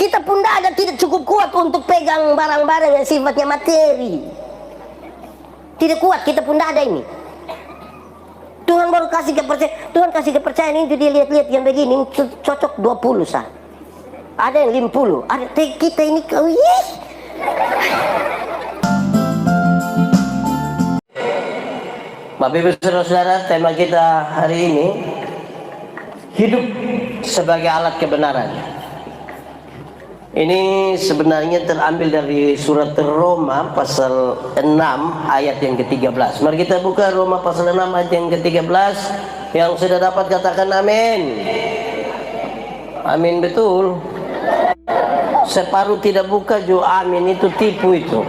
Kita pun tidak cukup kuat untuk pegang barang-barang yang sifatnya materi. Tidak kuat, kita pun ada ini. Tuhan baru kasih kepercayaan. Tuhan kasih kepercayaan itu, dia lihat-lihat yang begini cocok 20 sah. Ada yang 50. Ada kita ini kau. Bapak Ibu Saudara-saudara, tema kita hari ini hidup sebagai alat kebenaran. Ini sebenarnya terambil dari surat Roma pasal 6 ayat yang ke-13. Mari kita buka Roma pasal 6 ayat yang ke-13. Yang sudah dapat katakan amin. Amin, betul. Separuh tidak buka juga amin, itu tipu itu.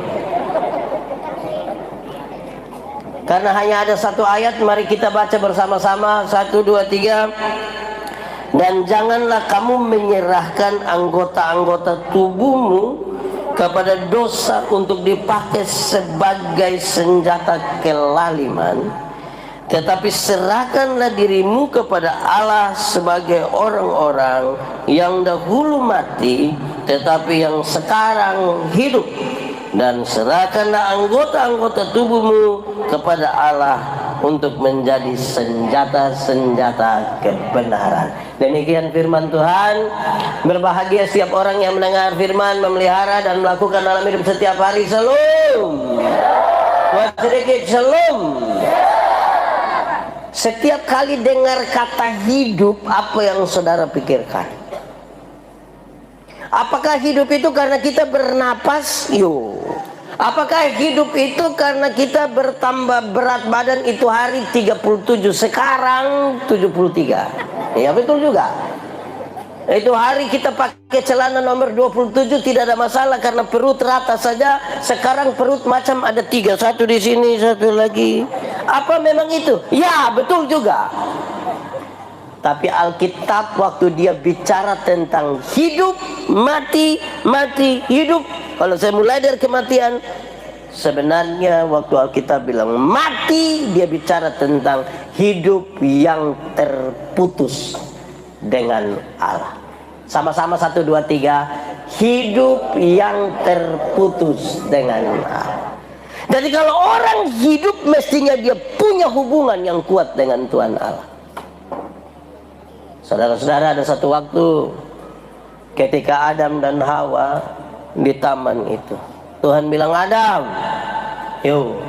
Karena hanya ada satu ayat, mari kita baca bersama-sama. 1, 2, 3. Dan janganlah kamu menyerahkan anggota-anggota tubuhmu kepada dosa untuk dipakai sebagai senjata kelaliman, tetapi serahkanlah dirimu kepada Allah sebagai orang-orang yang dahulu mati tetapi yang sekarang hidup, dan serahkanlah anggota-anggota tubuhmu kepada Allah untuk menjadi senjata-senjata kebenaran. Demikian firman Tuhan. Berbahagia setiap orang yang mendengar firman, memelihara dan melakukan dalam hidup setiap hari. Shalom. Buat sedikit shalom. Setiap kali dengar kata hidup, apa yang saudara pikirkan? Apakah hidup itu karena kita bernapas? Apakah hidup itu karena kita bertambah berat badan itu hari 37, sekarang 73? Ya betul juga. Itu hari kita pakai celana nomor 27 tidak ada masalah karena perut rata saja. Sekarang perut macam ada 3, satu di sini, satu lagi. Apa memang itu? Ya betul juga. Tapi Alkitab waktu dia bicara tentang hidup, mati, mati, hidup. Kalau saya mulai dari kematian, sebenarnya waktu Alkitab bilang mati, dia bicara tentang hidup yang terputus dengan Allah. Sama-sama 1, 2, 3. Hidup yang terputus dengan Allah. Jadi kalau orang hidup mestinya dia punya hubungan yang kuat dengan Tuhan Allah. Saudara-saudara, ada satu waktu ketika Adam dan Hawa di taman itu, Tuhan bilang, Adam, yuk,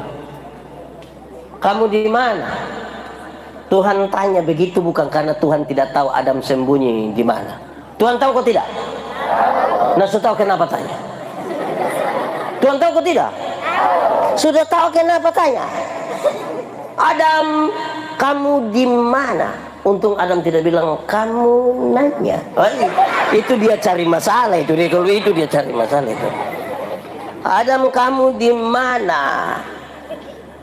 kamu di mana? Tuhan tanya begitu bukan karena Tuhan tidak tahu Adam sembunyi di mana. Tuhan tahu kok tidak? Nah, sudah tahu kenapa tanya? Tuhan tahu kok tidak? Sudah tahu kenapa tanya? Adam, kamu di mana? Untung Adam tidak bilang kamu nanya. Oh, itu dia cari masalah itu. Kalau itu dia cari masalah itu. Adam, kamu di mana?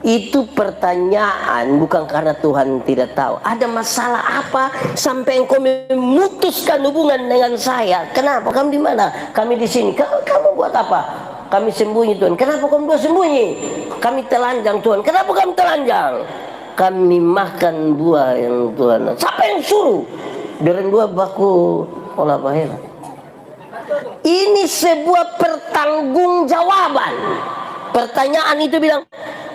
Itu pertanyaan bukan karena Tuhan tidak tahu. Ada masalah apa sampai engkau memutuskan hubungan dengan saya? Kenapa? Kamu di mana? Kami di sini. Kamu buat apa? Kami sembunyi, Tuhan. Kenapa kamu buat sembunyi? Kami telanjang, Tuhan. Kenapa kamu telanjang? Kami makan buah yang Tuhan. Siapa yang suruh? Deren dua baku olah bahela. Ini sebuah pertanggungjawaban. Pertanyaan itu bilang,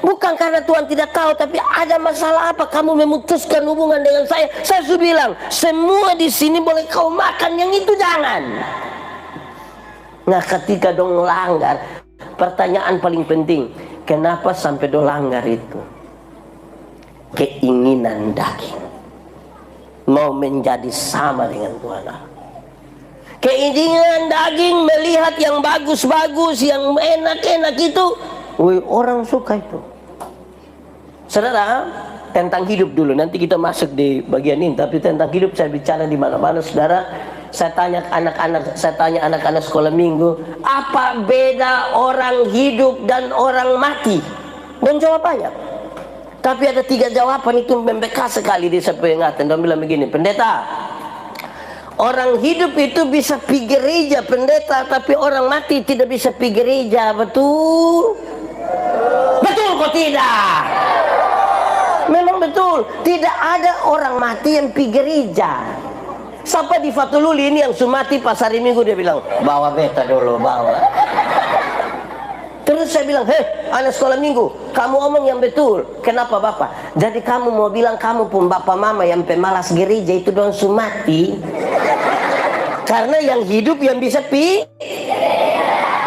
bukan karena Tuhan tidak tahu, tapi ada masalah apa kamu memutuskan hubungan dengan saya? Saya sudah bilang, semua di sini boleh kau makan, yang itu jangan. Nah, ketika dong langgar, pertanyaan paling penting, kenapa sampai dong langgar itu? Keinginan daging mau menjadi sama dengan Tuhan Allah. Keinginan daging melihat yang bagus-bagus, yang enak-enak itu, orang suka itu. Saudara, tentang hidup dulu, nanti kita masuk di bagian ini. Tapi tentang hidup saya bicara di mana-mana, saudara. Saya tanya anak-anak sekolah minggu, apa beda orang hidup dan orang mati? Dan jawabannya, tapi ada 3 jawaban itu membekas sekali di saya ingatan. Dan bilang begini, pendeta, orang hidup itu bisa pergi gereja, pendeta, tapi orang mati tidak bisa pergi gereja. Betul? Betul kok tidak? Memang betul. Tidak ada orang mati yang pergi gereja. Sampai di Fatululi ini yang sumati pas hari Minggu dia bilang, bawa beta dulu, bawa. Terus saya bilang, heh, anak sekolah minggu, kamu omong yang betul. Kenapa bapak? Jadi kamu mau bilang kamu pun bapak mama yang pemalas gereja itu dong sumati? Karena yang hidup yang bisa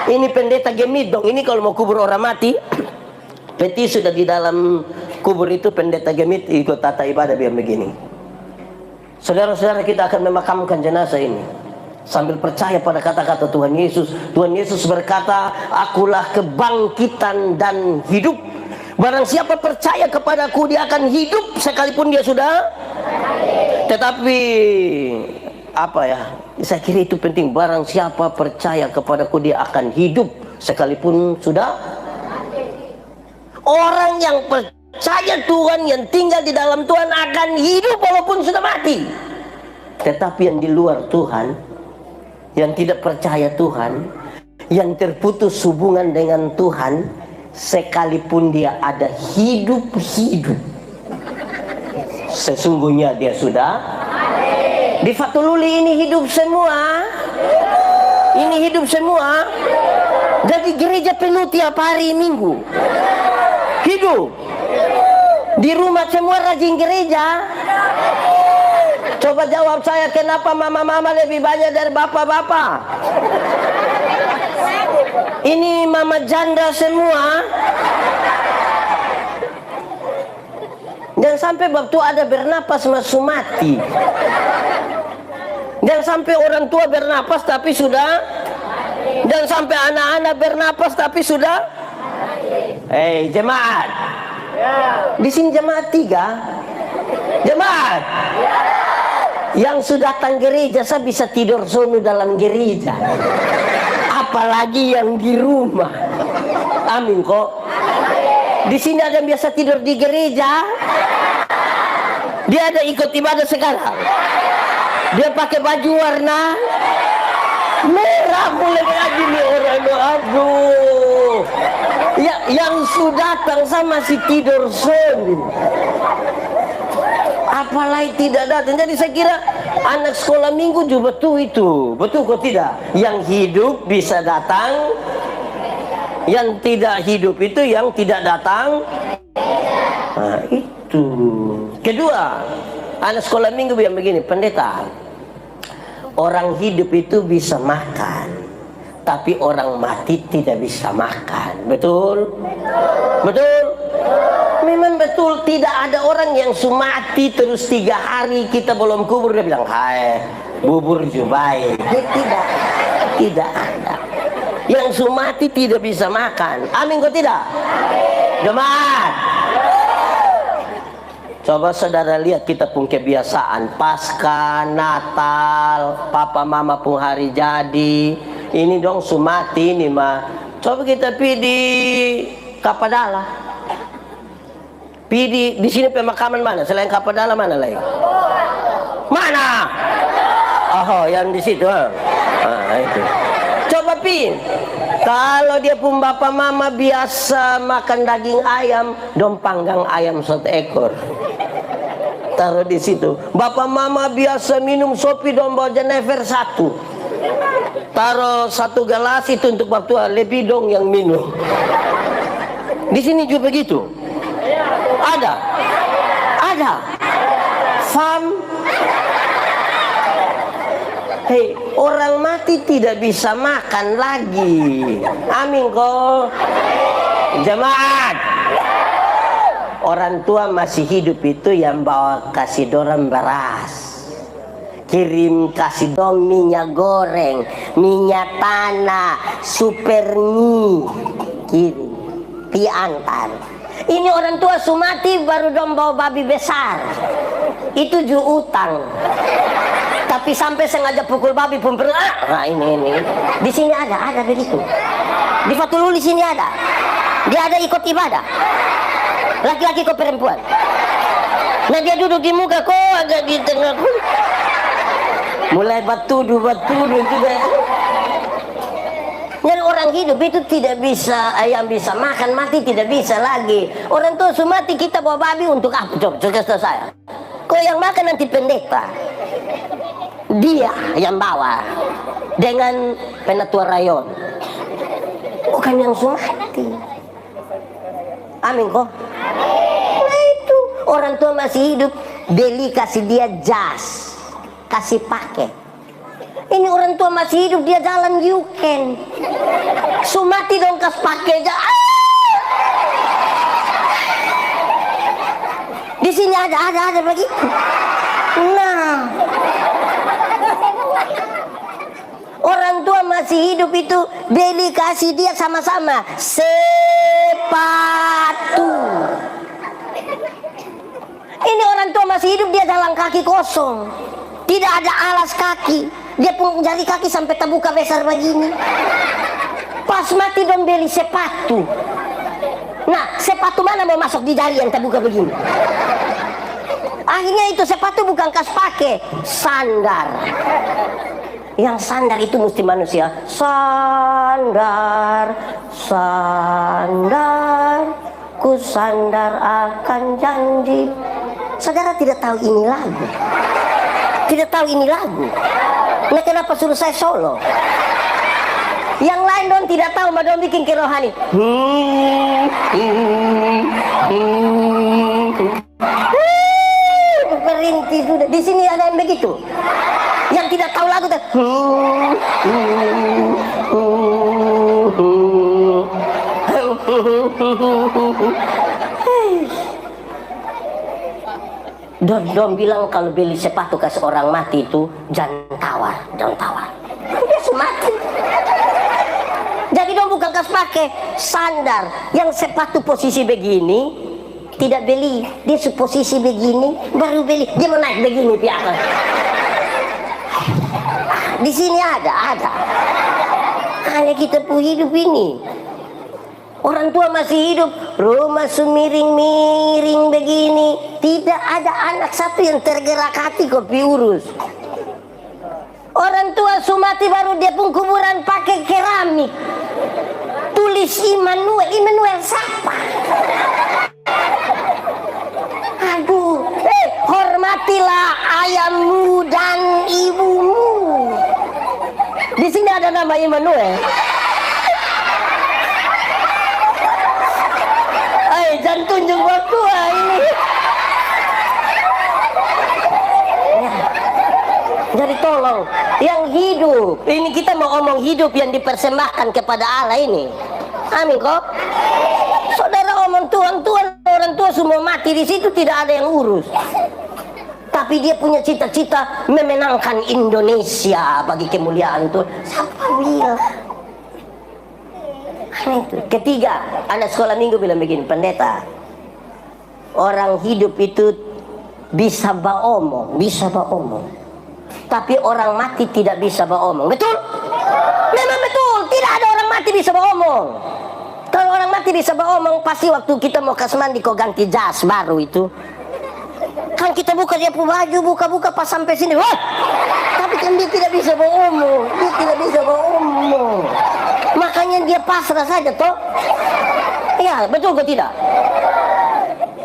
ini pendeta gemit dong. Ini kalau mau kubur orang mati, peti sudah di dalam kubur itu, pendeta gemit ikut tata ibadah biar begini. Saudara-saudara, kita akan memakamkan jenazah ini sambil percaya pada kata-kata Tuhan Yesus. Tuhan Yesus berkata, akulah kebangkitan dan hidup. Barang siapa percaya kepadaku, dia akan hidup sekalipun dia sudah. Tetapi apa ya, saya kira itu penting. Barang siapa percaya kepadaku, dia akan hidup sekalipun sudah. Orang yang percaya Tuhan, yang tinggal di dalam Tuhan akan hidup walaupun sudah mati. Tetapi yang di luar Tuhan, yang tidak percaya Tuhan, yang terputus hubungan dengan Tuhan, sekalipun dia ada hidup-hidup, sesungguhnya dia sudah. Di Fatululi ini hidup semua. Ini hidup semua. Jadi gereja penuh tiap hari Minggu. Hidup. Di rumah semua rajin gereja. Coba jawab saya, kenapa mama-mama lebih banyak dari bapak-bapak? Ini mama janda semua. Jangan sampai waktu ada bernapas masuk mati. Jangan sampai orang tua bernapas tapi sudah. Jangan sampai anak-anak bernapas tapi sudah. Hei jemaat. Di sini jemaat 3. Jemaat. Yang sudah datang gereja, saya bisa tidur sono dalam gereja. Apalagi yang di rumah. Amin kok. Di sini ada yang biasa tidur di gereja. Dia ada ikut ibadah sekarang. Dia pakai baju warna merah, mulai lagi nih orang. Aduh. Ya, yang sudah datang sama si tidur sono. Apalagi tidak datang. Jadi saya kira anak sekolah minggu juga betul itu. Betul kok tidak? Yang hidup bisa datang. Yang tidak hidup itu yang tidak datang. Nah itu. Kedua, anak sekolah minggu yang begini, pendeta. Orang hidup itu bisa makan, tapi orang mati tidak bisa makan. Betul? Betul? Memang betul, tidak ada orang yang sumati terus 3 hari kita belum kubur dia bilang, hai bubur jubai. Tidak ada. Yang sumati tidak bisa makan. Amin kok tidak? Jemaat. Coba saudara lihat kita pun kebiasaan Paskah, Natal, papa mama pun hari jadi. Ini dong sumati ini mah. Coba kita pergi di Kapadala. Di sini pemakaman mana? Selain Kapadala mana lagi? Mana? Oh, yang di situ. Itu. Coba pin. Kalau dia pun bapak mama biasa makan daging ayam, dong panggang ayam 1 ekor. Taruh di situ. Bapak mama biasa minum sopi, dong bawa Jenever 1. Taruh 1 gelas itu untuk waktu lebih dong yang minum. Di sini juga begitu. Ada. Fam. Hei, orang mati tidak bisa makan lagi. Amin kok. Jemaat. Orang tua masih hidup itu yang bawa kasih dorang beras, kirim kasih dong minyak goreng, minyak tanah, super mie, kirim, diantar. Ini orang tua sumati baru dong bawa babi besar. Itu juga utang. Tapi sampai sengaja pukul babi pun pernah. Nah ini. Di sini ada begitu. Di Fatululi sini ada. Dia ada ikut ibadah. Laki-laki kok perempuan. Nah dia duduk di muka kok agak di tengah. Mulai batuduh juga. Dan orang hidup itu tidak bisa, yang bisa makan mati tidak bisa lagi. Orang tua sumati kita bawa babi untuk apa? Coba saya. Kok yang makan nanti pendeta. dia yang bawa dengan penatua rayon, bukan yang Sumati. Amin kok. Nah itu orang tua masih hidup, beli kasih dia jas, kasih pakai. Ini orang tua masih hidup, dia jalan weekend. Sumati dong kas pakai aja. Di sini ada begitu. Nah, orang tua masih hidup itu beli kasih dia sama-sama sepatu. Ini orang tua masih hidup, dia jalan kaki kosong, tidak ada alas kaki. Dia pun jari kaki sampai terbuka besar begini. Pas mati dong beli sepatu. Nah, sepatu mana mau masuk di jari yang terbuka begini? Akhirnya itu sepatu bukan kas pakai, sandar. Yang sandar itu mesti manusia. Sandar, sandar, ku sandar akan janji. Saudara tidak tahu ini lagu? Tidak tahu ini lagu? Nah kenapa suruh saya solo? Yang lain dong tidak tahu, mah dong bikin kerohani. Berhenti sudah. Di sini ada yang begitu. Yang tidak tahu lagu tuh. Don bilang kalau beli sepatu ke seorang mati itu jangan tawar, jangan tawar. Dia semati. Jadi dong bukan kas pakai, sandar. Yang sepatu posisi begini tidak beli, dia posisi begini baru beli. Dia mau naik begini pihak. Di sini ada. Hanya kita pun hidup ini. Orang tua masih hidup, rumah semiring-miring begini, tidak ada anak satu yang tergerak hati kopi urus. Orang tua Sumati baru dia pun kuburan pakai keramik, tulis Immanuel siapa? Aduh, hormatilah ayahmu dan ibumu. Di sini ada nama Immanuel. Jangan tunjuk waktu ini. Ya. Jadi tolong, yang hidup ini kita mau omong hidup yang dipersembahkan kepada Allah ini. Amin kok. Saudara omong orang tua semua mati di situ, tidak ada yang urus. Tapi dia punya cita-cita memenangkan Indonesia bagi kemuliaan Tuhan. Siapa bilang? Ketiga, anak sekolah minggu bilang begini, pendeta, orang hidup itu bisa beromong, tapi orang mati tidak bisa beromong. Betul? Memang betul, tidak ada orang mati bisa beromong. Kalau orang mati bisa beromong, pasti waktu kita mau kasmandi kau ganti jas baru itu, kan kita buka dia pun baju, buka pas sampai sini, wah! Tapi kan dia tidak bisa beromong, makanya dia pasrah saja toh. Ya betul kok tidak?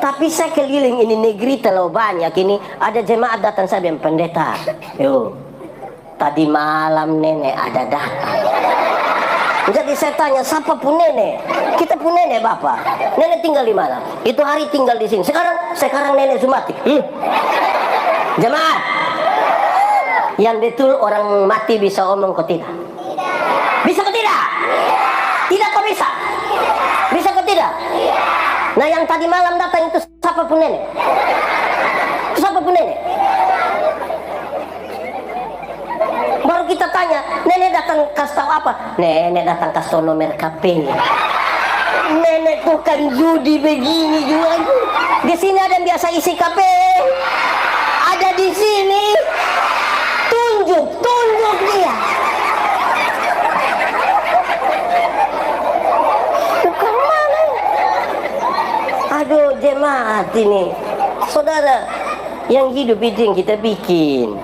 Tapi saya keliling ini negeri terlalu banyak ini, ada jemaat datang saya bilang, pendeta, yuk tadi malam nenek ada datang. Jadi saya tanya, siapa pun nenek? Kita pun nenek bapak. Nenek tinggal di mana? Itu hari tinggal di sini. Sekarang nenek Sumati. Jemaat, yang betul orang mati bisa omong kok tidak? Bisa kok tidak? Tidak kok bisa? Bisa kok tidak? Nah yang tadi malam datang itu siapa pun nenek? Itu siapa pun nenek? Baru kita tanya, nenek datang kasih tahu apa? Nenek datang kasih tahu nomor KP. Nenek bukan judi begini juga. Di sini ada yang biasa isi KP. Ada di sini. Tunjuk dia. Bukan mana? Aduh jemaat ini, saudara, yang hidup itu yang kita bikin.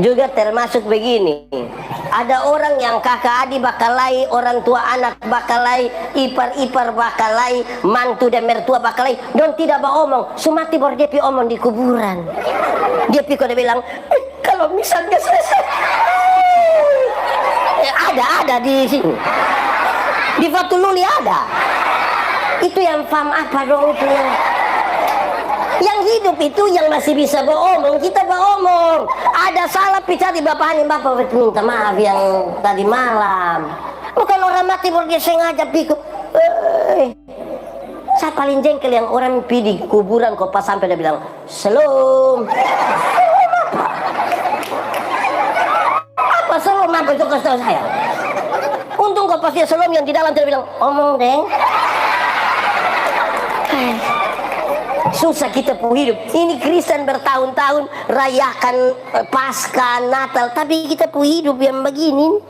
Juga termasuk begini, ada orang yang kakak adik bakalai, orang tua anak bakalai, ipar bakalai, mantu dan mertua bakalai, don tidak beromong, Sumati baru dia pi omong di kuburan. Dia pi kode bilang, Kalau misalnya selesai, ada di sini. Di Fatululi ada. Itu yang paham apa dong itu? Yang hidup itu yang masih bisa beromong, kita beromong. Ada salah bicara di bapak ini, bapak minta maaf yang tadi malam. Bukan orang mati dia sengaja pikir. Saya paling jengkel yang orang pergi di kuburan kok pas sampai dia bilang Shalom. Apa Shalom apa itu kasih tahu saya? Untung kok pas dia Shalom yang di dalam dia bilang omong deng. Susah kita pun hidup. Ini Kristen bertahun-tahun rayakan Paskah, Natal, tapi kita pun hidup yang begini.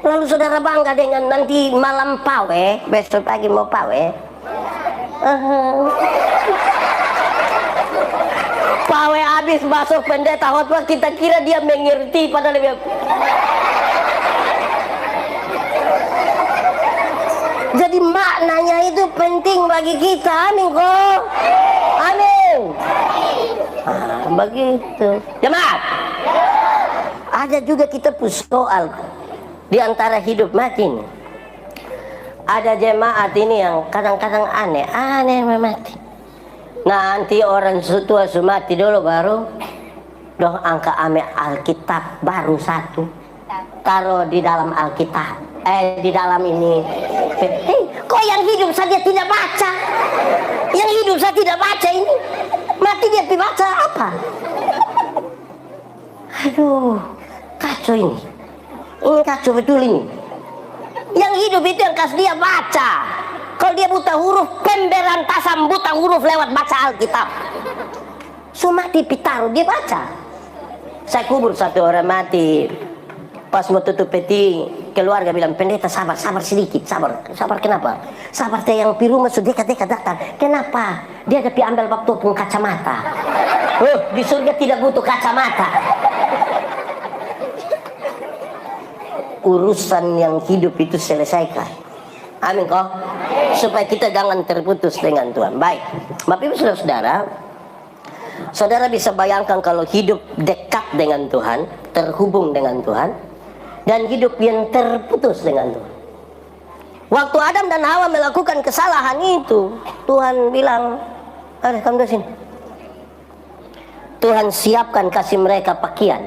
Lalu saudara bangga dengan nanti malam pawe, besok pagi mau pawe. Pawe habis masuk pendeta khotbah, kita kira dia mengerti padahal dia. Jadi maknanya itu penting bagi kita, amin kok. Amin. Begitu. Jemaat. Ada juga kita soal di antara hidup mati ini. Ada jemaat ini yang kadang-kadang aneh mati. Nanti orang tua mati dulu baru dong angka ame Alkitab baru satu. Taruh di dalam Alkitab. Di dalam ini. Kok yang hidup saja tidak baca? Yang hidup saya tidak baca ini. Mati dia baca apa? Aduh, kacau ini. Ini kacau betul ini. Yang hidup itu yang kasih dia baca. Kalau dia buta huruf, pemberantasan buta huruf lewat baca Alkitab. Mati pitaruh dia baca. Saya kubur satu orang mati. Pas mau tutup peti, keluarga bilang, pendeta sabar sedikit, sabar kenapa? Sabar teh yang di rumah sudah dekat datang. Kenapa? Dia ada ambil waktu pun kacamata. Di surga tidak butuh kacamata. Urusan yang hidup itu selesaikan. Amin kok. Supaya kita jangan terputus dengan Tuhan. Baik. Bapak Ibu saudara-saudara, saudara bisa bayangkan kalau hidup dekat dengan Tuhan, terhubung dengan Tuhan, dan hidup yang terputus dengan Tuhan. Waktu Adam dan Hawa melakukan kesalahan itu, Tuhan bilang, kamu ke sini. Tuhan siapkan kasih mereka pakaian.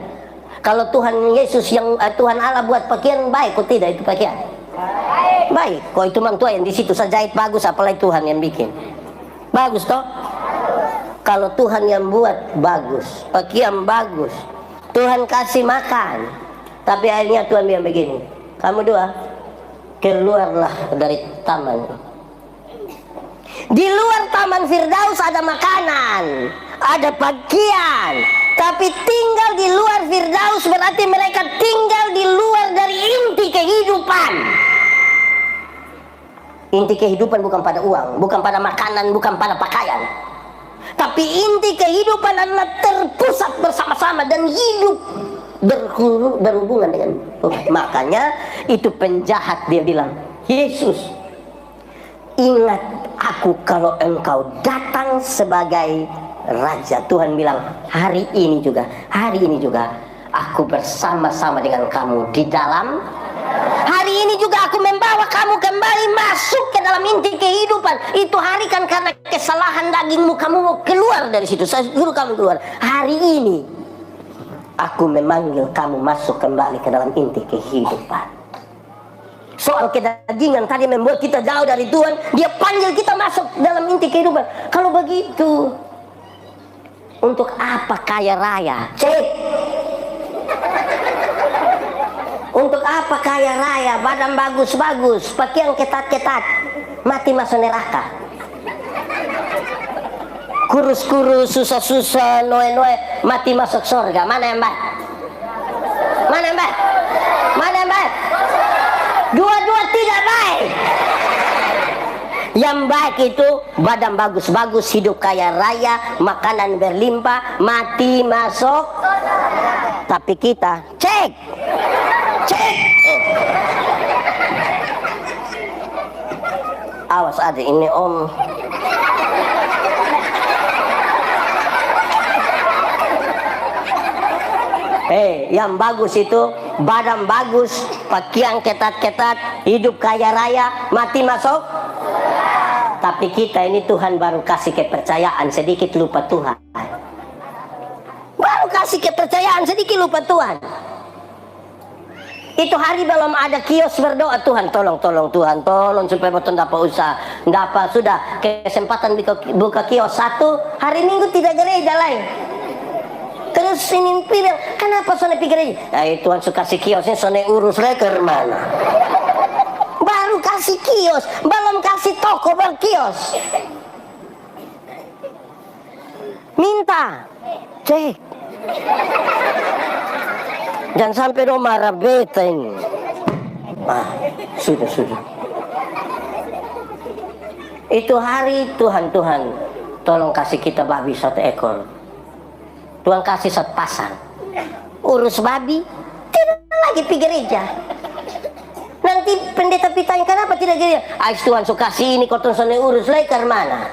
Kalau Tuhan Yesus yang Tuhan Allah buat pakaian baik, kok tidak itu pakaian? Baik. Kok itu mantua yang di situ saya jahit bagus, apalagi Tuhan yang bikin. Bagus toh? Kalau Tuhan yang buat bagus, pakaian bagus, Tuhan kasih makan. Tapi akhirnya Tuhan bilang begini, kamu dua keluarlah dari taman. Di luar taman Firdaus ada makanan, ada pakaian. Tapi tinggal di luar Firdaus berarti mereka tinggal di luar dari inti kehidupan. Inti kehidupan bukan pada uang, bukan pada makanan, bukan pada pakaian. Tapi inti kehidupan adalah terpusat bersama-sama dan hidup berhubungan dengan Tuhan. Makanya itu penjahat dia bilang, Yesus, ingat aku kalau engkau datang sebagai Raja. Tuhan bilang, hari ini juga aku bersama-sama dengan kamu di dalam. Hari ini juga aku membawa kamu kembali masuk ke dalam inti kehidupan. Itu hari kan karena kesalahan dagingmu kamu mau keluar dari situ. Saya suruh kamu keluar. Hari ini aku memanggil kamu masuk kembali ke dalam inti kehidupan. Soal kedagingan tadi membuat kita jauh dari Tuhan, dia panggil kita masuk dalam inti kehidupan. Kalau begitu, untuk apa kaya raya? Cek. Untuk apa kaya raya, badan bagus-bagus, pakaian ketat-ketat, mati masuk neraka. Kurus-kurus, susah-susah, noe-noe, mati masuk surga. Mana yang baik? Mana yang baik? Mana yang baik? Dua-dua tidak baik. Yang baik itu badan bagus-bagus, hidup kaya raya, makanan berlimpah, mati masuk. Tapi kita cek. Awas ada ini om. Yang bagus itu badan bagus, pakaian ketat-ketat, hidup kaya raya, mati masuk. Tapi kita ini Tuhan baru kasih kepercayaan, sedikit lupa Tuhan. Baru kasih kepercayaan, sedikit lupa Tuhan. Itu hari belum ada kios berdoa, Tuhan tolong Tuhan, tolong supaya betul dapat usaha. Dapat sudah kesempatan buka kios satu, hari Minggu tidak gereja lain. Terus ini bilang, kenapa sone pikir aja? Tuhan suka kasih kiosnya, sone urus reker mana? Baru kasih kios, belum kasih toko berkios. Minta, cek. Jangan sampai dong marah beta ini. Sudah. Itu hari Tuhan, tolong kasih kita babi 1 ekor. Tuhan kasih 1 pasang. Urus babi, tidak lagi pergi gereja. Nanti pendeta pitanya, kenapa tidak gereja? Tuhan suka kasih ini, kau tuh urus lekar mana?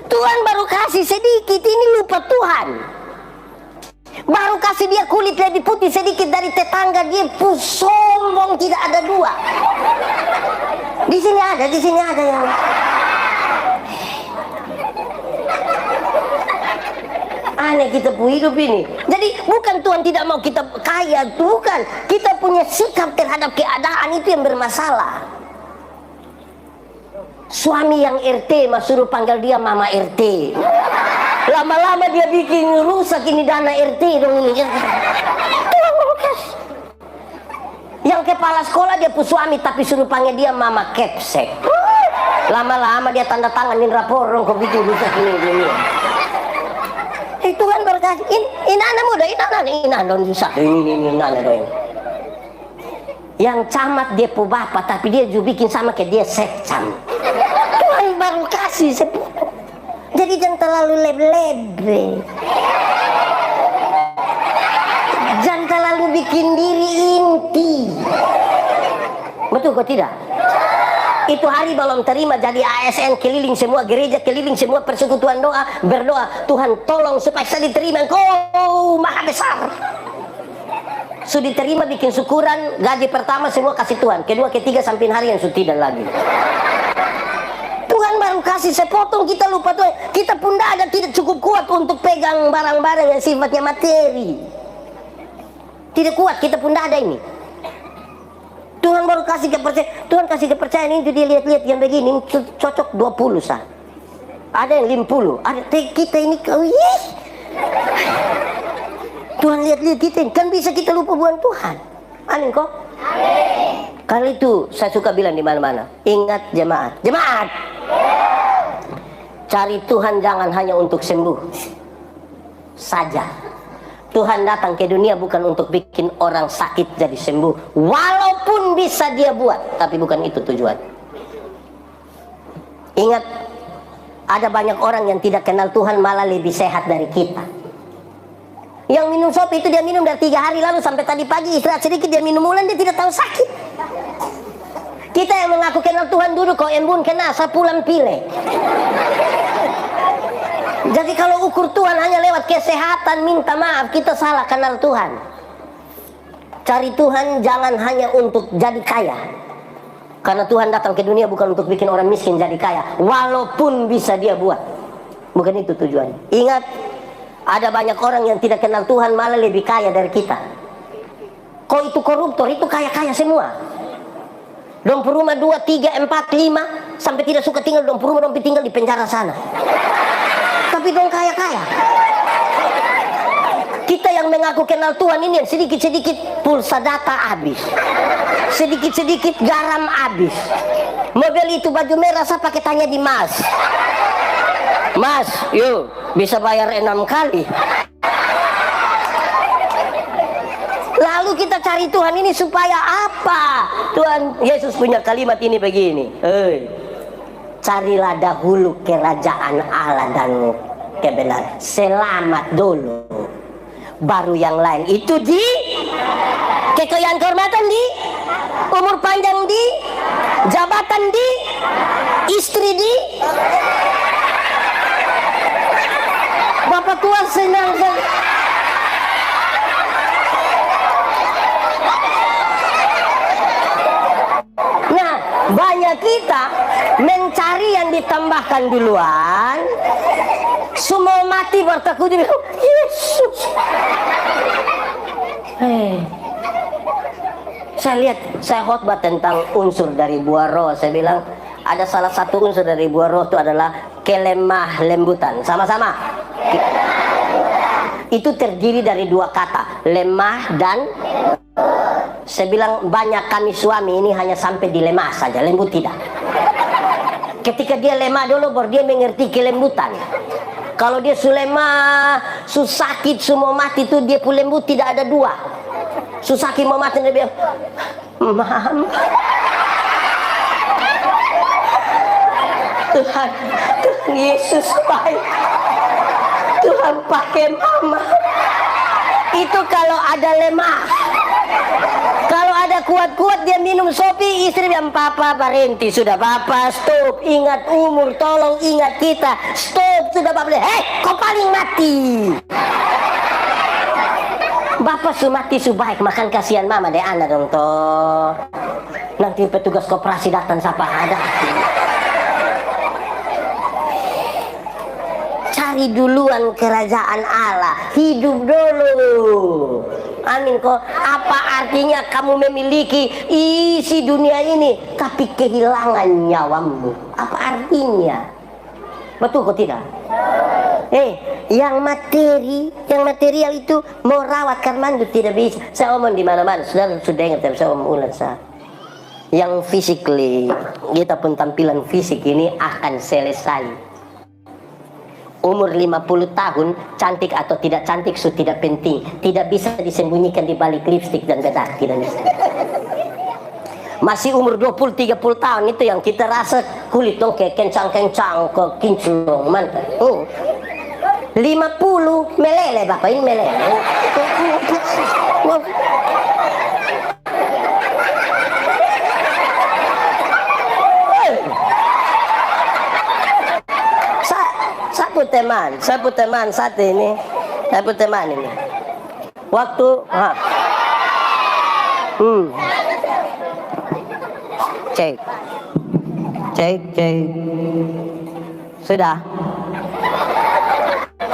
Tuhan baru kasih sedikit, ini lupa Tuhan. Baru kasih dia kulit lebih putih sedikit dari tetangga, dia sombong, tidak ada 2. Di sini ada yang aneh kita hidup ini. Jadi bukan Tuhan tidak mau kita kaya, bukan. Kita punya sikap terhadap keadaan itu yang bermasalah. Suami yang RT suruh panggil dia Mama RT. Lama-lama dia bikin rusak ini dana RT dong. Yang kepala sekolah dia punya suami tapi suruh panggil dia Mama Kepsek. Lama-lama dia tanda tanganin rapor dong kok bikin rusak ini. Itu kan berkasih. Ini anak muda, ini anak rusak. Ini anak dong. Yang camat dia pu bapak tapi dia juga bikin sama kayak dia sekcam. Tuhan baru kasih sepuluh. Jadi jangan terlalu lebe-lebe. Jangan terlalu bikin diri inti. Betul kok tidak? Itu hari belum terima jadi ASN, keliling semua gereja, keliling semua persekutuan doa, berdoa, Tuhan tolong supaya saya diterima, Engkau maha besar. Sudah diterima, bikin syukuran, gaji pertama semua kasih Tuhan, kedua, ketiga, sampai hari yang sudah tidak lagi. Tuhan baru kasih sepotong, kita lupa Tuhan. Kita pun tidak cukup kuat untuk pegang barang-barang yang sifatnya materi. Tidak kuat, kita pun ada ini. Tuhan baru kasih kepercayaan. Tuhan kasih kepercayaan itu, dia lihat-lihat yang begini, cocok 20 sah. Ada yang 50, ada kita ini Tuhan lihat-lihat kita ini, kan bisa kita lupa bukan Tuhan. Amin kok? Amin. Kali itu saya suka bilang di mana-mana, ingat jemaat, cari Tuhan jangan hanya untuk sembuh saja. Tuhan datang ke dunia bukan untuk bikin orang sakit jadi sembuh, walaupun bisa dia buat, tapi bukan itu tujuan. Ingat, ada banyak orang yang tidak kenal Tuhan malah lebih sehat dari kita. Yang minum sop itu dia minum dari 3 hari lalu sampai tadi pagi, istirahat sedikit dia minum ulang, dia tidak tahu sakit. Kita yang mengaku kenal Tuhan dulu kok embun kena sapulan pile. Jadi kalau ukur Tuhan hanya lewat kesehatan, minta maaf, kita salah kenal Tuhan. Cari Tuhan jangan hanya untuk jadi kaya, karena Tuhan datang ke dunia bukan untuk bikin orang miskin jadi kaya, walaupun bisa dia buat. Bukan itu tujuannya. Ingat, ada banyak orang yang tidak kenal Tuhan malah lebih kaya dari kita. Kok itu koruptor, itu kaya-kaya semua. Dong rumah 2, 3, 4, 5 sampai tidak suka tinggal dong rumah, dong tinggal di penjara sana. Tapi dong kaya-kaya. Kita yang mengaku kenal Tuhan ini sedikit-sedikit pulsa data habis, sedikit-sedikit garam habis. Mobil itu baju merah saya pakai tanya di Mas, yuk bisa bayar 6 kali. Lalu kita cari Tuhan ini supaya apa? Tuhan Yesus punya kalimat ini begini, carilah dahulu kerajaan Allah dan kebenaran, selamat dulu, baru yang lain itu di kekayaan, kehormatan di, umur panjang di, jabatan di, istri di. Bapak tua senang. kita mencari yang ditambahkan duluan, semua mati bertakut bilang Yesus. Saya lihat, saya khotbah tentang unsur dari buah roh. Saya bilang ada salah satu unsur dari buah roh itu adalah kelemah lembutan. Sama-sama. Itu terdiri dari dua kata, lemah dan. Saya bilang banyak kami suami ini hanya sampai di lemah saja, lembut tidak. Ketika dia lemah dulu baru dia mengerti kelembutan. Kalau dia lemah, sakit, semua mati itu dia pun lembut, tidak ada dua. Sakit mau mati dia bilang, Mama, Tuhan Yesus baik, Tuhan pakai mama. Itu kalau ada lemah. Kalau ada kuat-kuat dia minum sopi, istri bilang papa berhenti sudah, papa stop, ingat umur, tolong ingat kita, stop sudah papa. Kau paling mati. Bapak su mati su baik, makan kasihan mama deh anak dong toh. Nanti petugas koperasi datang siapa ada. Cari duluan kerajaan Allah, hidup dulu. Amin kok. Apa artinya kamu memiliki isi dunia ini tapi kehilangan nyawamu? Apa artinya? Betul kok tidak? Yang material itu mau rawat karmandu tidak bisa. Saya omong di mana-mana, saudara sudah ingat saya omong ulang saya. Yang physically, kita pun tampilan fisik ini akan selesai. Umur 50 tahun, cantik atau tidak cantik sudah tidak penting. Tidak bisa disembunyikan di balik lipstik dan bedak, tidak bisa. Masih umur 20-30 tahun itu yang kita rasa kulit dong kayak kencang-kencang, ke kinclong, mantap. 50 meleleh bapak ini meleleh. Saya teman saat ini, waktu cek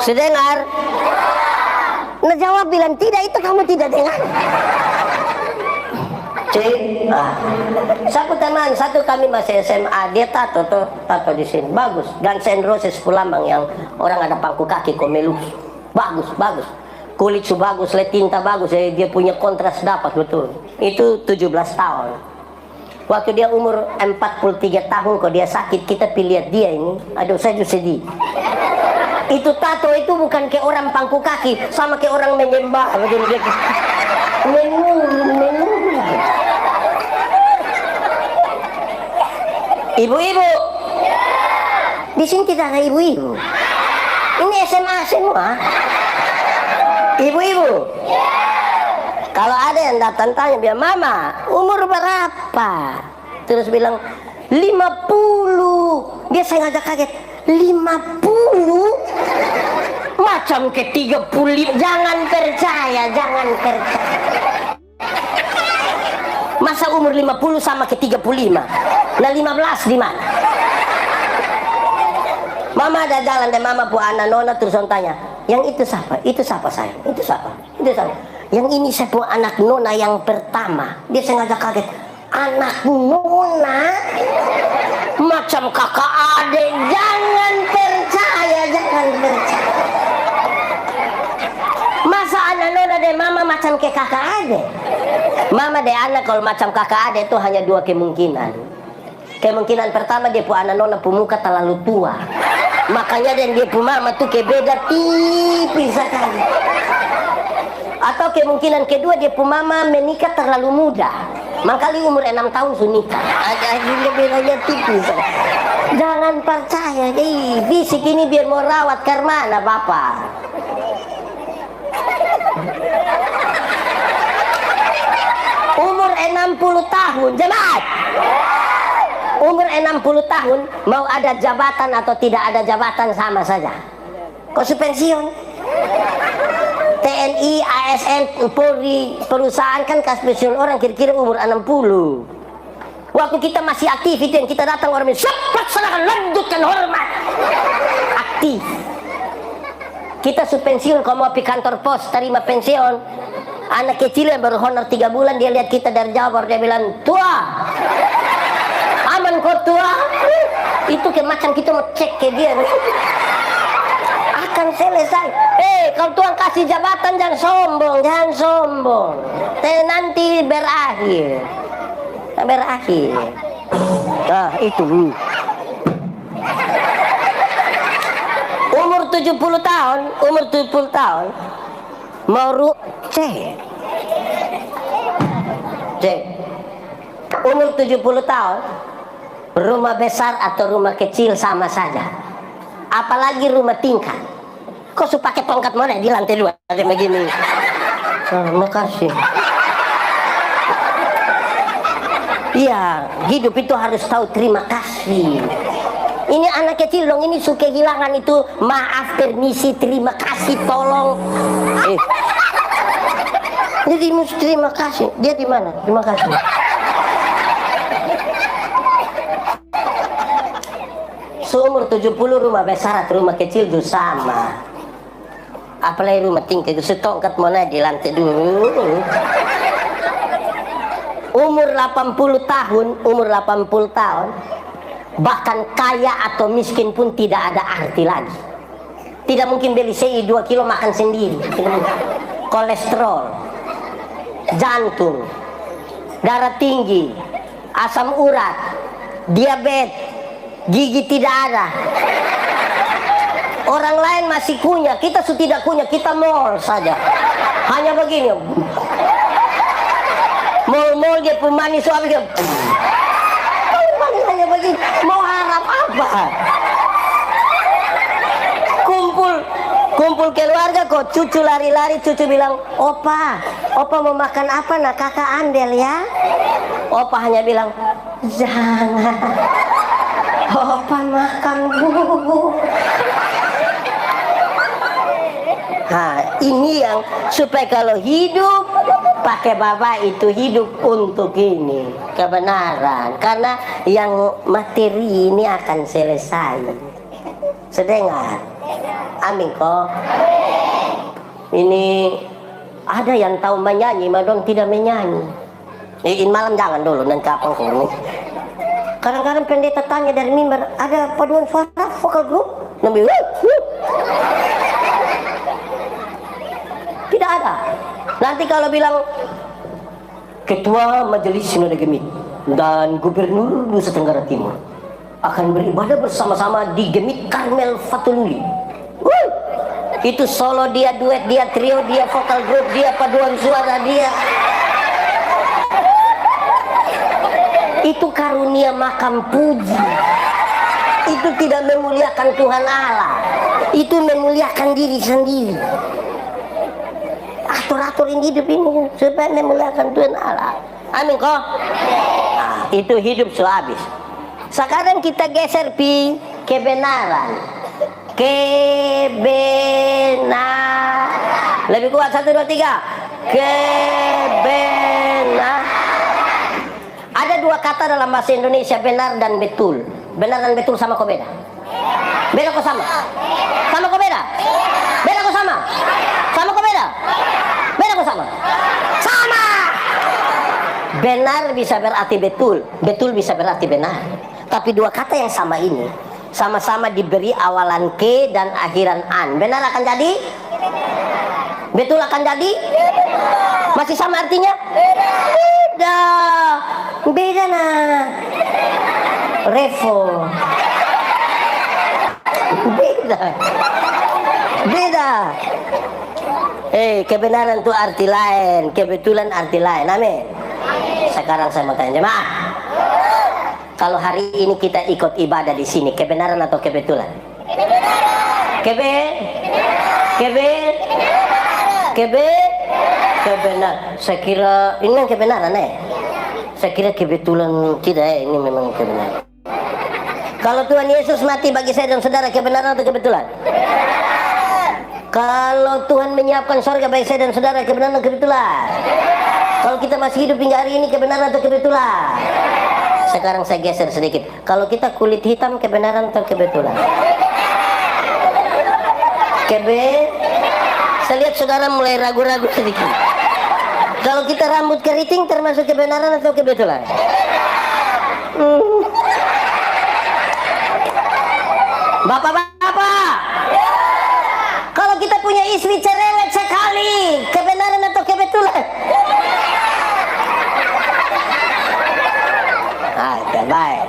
sudah dengar? Nah jawab bilang tidak, itu kamu tidak dengar. Satu teman, satu kami masih SMA, dia tato di sini, bagus. Guns N' Roses Pulambang yang orang ada pangku kaki komelus, bagus. Kulit su bagus, tinta bagus, dia punya kontras dapat betul. Itu 17 tahun. Waktu dia umur 43 tahun, kok dia sakit, kita lihat dia ini, aduh saya juga sedih. Itu tato itu bukan kayak orang pangku kaki, sama kayak orang menyembah, betul dia. Ibu-ibu, di sini tidak ada ibu-ibu. Ini SMA semua. Ibu-ibu, kalau ada yang datang tanya bilang, Mama, umur berapa? Terus bilang 50. Dia sengaja kaget. 50? Macam ke 35. Jangan percaya. Masa umur 50 sama ke 35? Nah 15 di mana? Mama ada jalan dan mama bu anak nona terus tanya, yang itu siapa? Itu siapa sayang? Itu siapa? Yang ini saya bu anak nona yang pertama. Dia sengaja kaget. Anak nona? Macam kakak adik. Jangan percaya. Masa anak nona dan mama macam ke kakak adik? Mama dan anak kalau macam kakak adik itu hanya dua kemungkinan. Kemungkinan pertama dia pu anak nona pemuka terlalu tua. Makanya dan dia pu mama tuh beda tipis sekali. Atau kemungkinan kedua dia pu mama menikah terlalu muda. Makanya umur 6 tahun sudah nikah. Dia bedanya tipis. Jangan percaya. Fisik ini biar mau rawat karena bapak. Umur 60 tahun, jemaat. Umur 60 tahun, mau ada jabatan atau tidak ada jabatan sama saja. Kok pensiun? TNI, ASN, Polri, perusahaan kan kas pensiun orang kira-kira umur 60. Waktu kita masih aktif itu yang kita datang orang siap laksanakan, lanjutkan, hormat. Aktif. Kita pensiun, kalau mau pergi kantor pos terima pensiun, anak kecil yang baru honor 3 bulan dia lihat kita dari jauh baru dia bilang, tua aman kok tua. Itu macam kita mau cek ke dia akan selesai. Kalau Tuhan kasih jabatan jangan sombong, jangan sombong. Nanti berakhir. Nah itu umur 70 tahun mau cek umur 70 tahun, rumah besar atau rumah kecil sama saja, apalagi rumah tingkat. Kok su pakai tongkat mana di lantai 2 ada begini. Makasih. Iya, hidup itu harus tahu terima kasih. Ini anak kecil dong, ini suka kehilangan itu maaf, permisi, terima kasih, tolong. Jadi mesti terima kasih. Dia di mana? Terima kasih. Seumur 70 rumah besar atau rumah kecil itu sama. Apalagi rumah tingkat itu setongkat mana di lantai 2. Umur 80 tahun, bahkan kaya atau miskin pun tidak ada arti lagi. Tidak mungkin beli CI 2 kilo makan sendiri. Kolesterol, jantung, darah tinggi, asam urat, diabetes, gigi tidak ada. Orang lain masih punya, kita tidak punya, kita mall saja. Hanya begini. Mall dia pemanis suami dia. Hanya begini. Mau harap apa? Kumpul keluarga kok, cucu lari-lari, cucu bilang, opa mau makan apa nak, kakak andel ya. Opa hanya bilang, jangan, opa makan bu. Nah, ini yang supaya kalau hidup pakai bapak itu hidup untuk ini kebenaran, karena yang materi ini akan selesai. Sedengar, amin kok. Ini ada yang tahu menyanyi, madong tidak menyanyi. In malam jangan dulu, nanti apa kok. Kadang-kadang pendeta tanya dari mimbar, ada paduan suara vokal grup? Nabi, tidak ada. Nanti kalau bilang Ketua Majelis Sinode Gemit dan Gubernur Nusa Tenggara Timur akan beribadah bersama-sama di Gemit Karmel Fatululi. Itu solo dia, duet dia, trio dia, vokal grup dia, paduan suara dia. Itu karunia makam puji. Itu tidak memuliakan Tuhan Allah. Itu memuliakan diri sendiri. Atur-aturin hidup ini supaya memuliakan Tuhan Allah. Amin kok. Nah, itu hidup sehabis. Sekarang kita geser pi kebenaran. Kebenaran. Lebih kuat 1, 2, 3. Kebenaran. Ada 2 kata dalam bahasa Indonesia, benar dan betul. Benar dan betul sama kok beda? Beda kok sama? Sama kok beda? Beda kok sama? Sama kok beda? Beda kok sama? Sama! Benar bisa berarti betul, betul bisa berarti benar. Tapi 2 kata yang sama ini sama-sama diberi awalan ke dan akhiran an. Benar akan jadi? Betul akan jadi? Masih sama artinya? Beda. Beda nah. Revo. Beda. Kebenaran itu arti lain, kebetulan arti lain. Amin. Sekarang saya mau tanya jemaah, kalau hari ini kita ikut ibadah di sini, kebenaran atau kebetulan? Kebenaran. Saya kira ini memang kebenaran Saya kira kebetulan tidak ini memang kebenaran. Kalau Tuhan Yesus mati bagi saya dan saudara, kebenaran atau kebetulan? Kalau Tuhan menyiapkan surga bagi saya dan saudara, kebenaran atau kebetulan? Kalau kita masih hidup hingga hari ini, kebenaran atau kebetulan? Sekarang saya geser sedikit. Kalau kita kulit hitam, kebenaran atau kebetulan? Saya lihat saudara mulai ragu-ragu sedikit. Kalau kita rambut keriting termasuk kebenaran atau kebetulan? Bapak-bapak, kalau kita punya istri cerewet sekali, kebenaran atau kebetulan? Baik.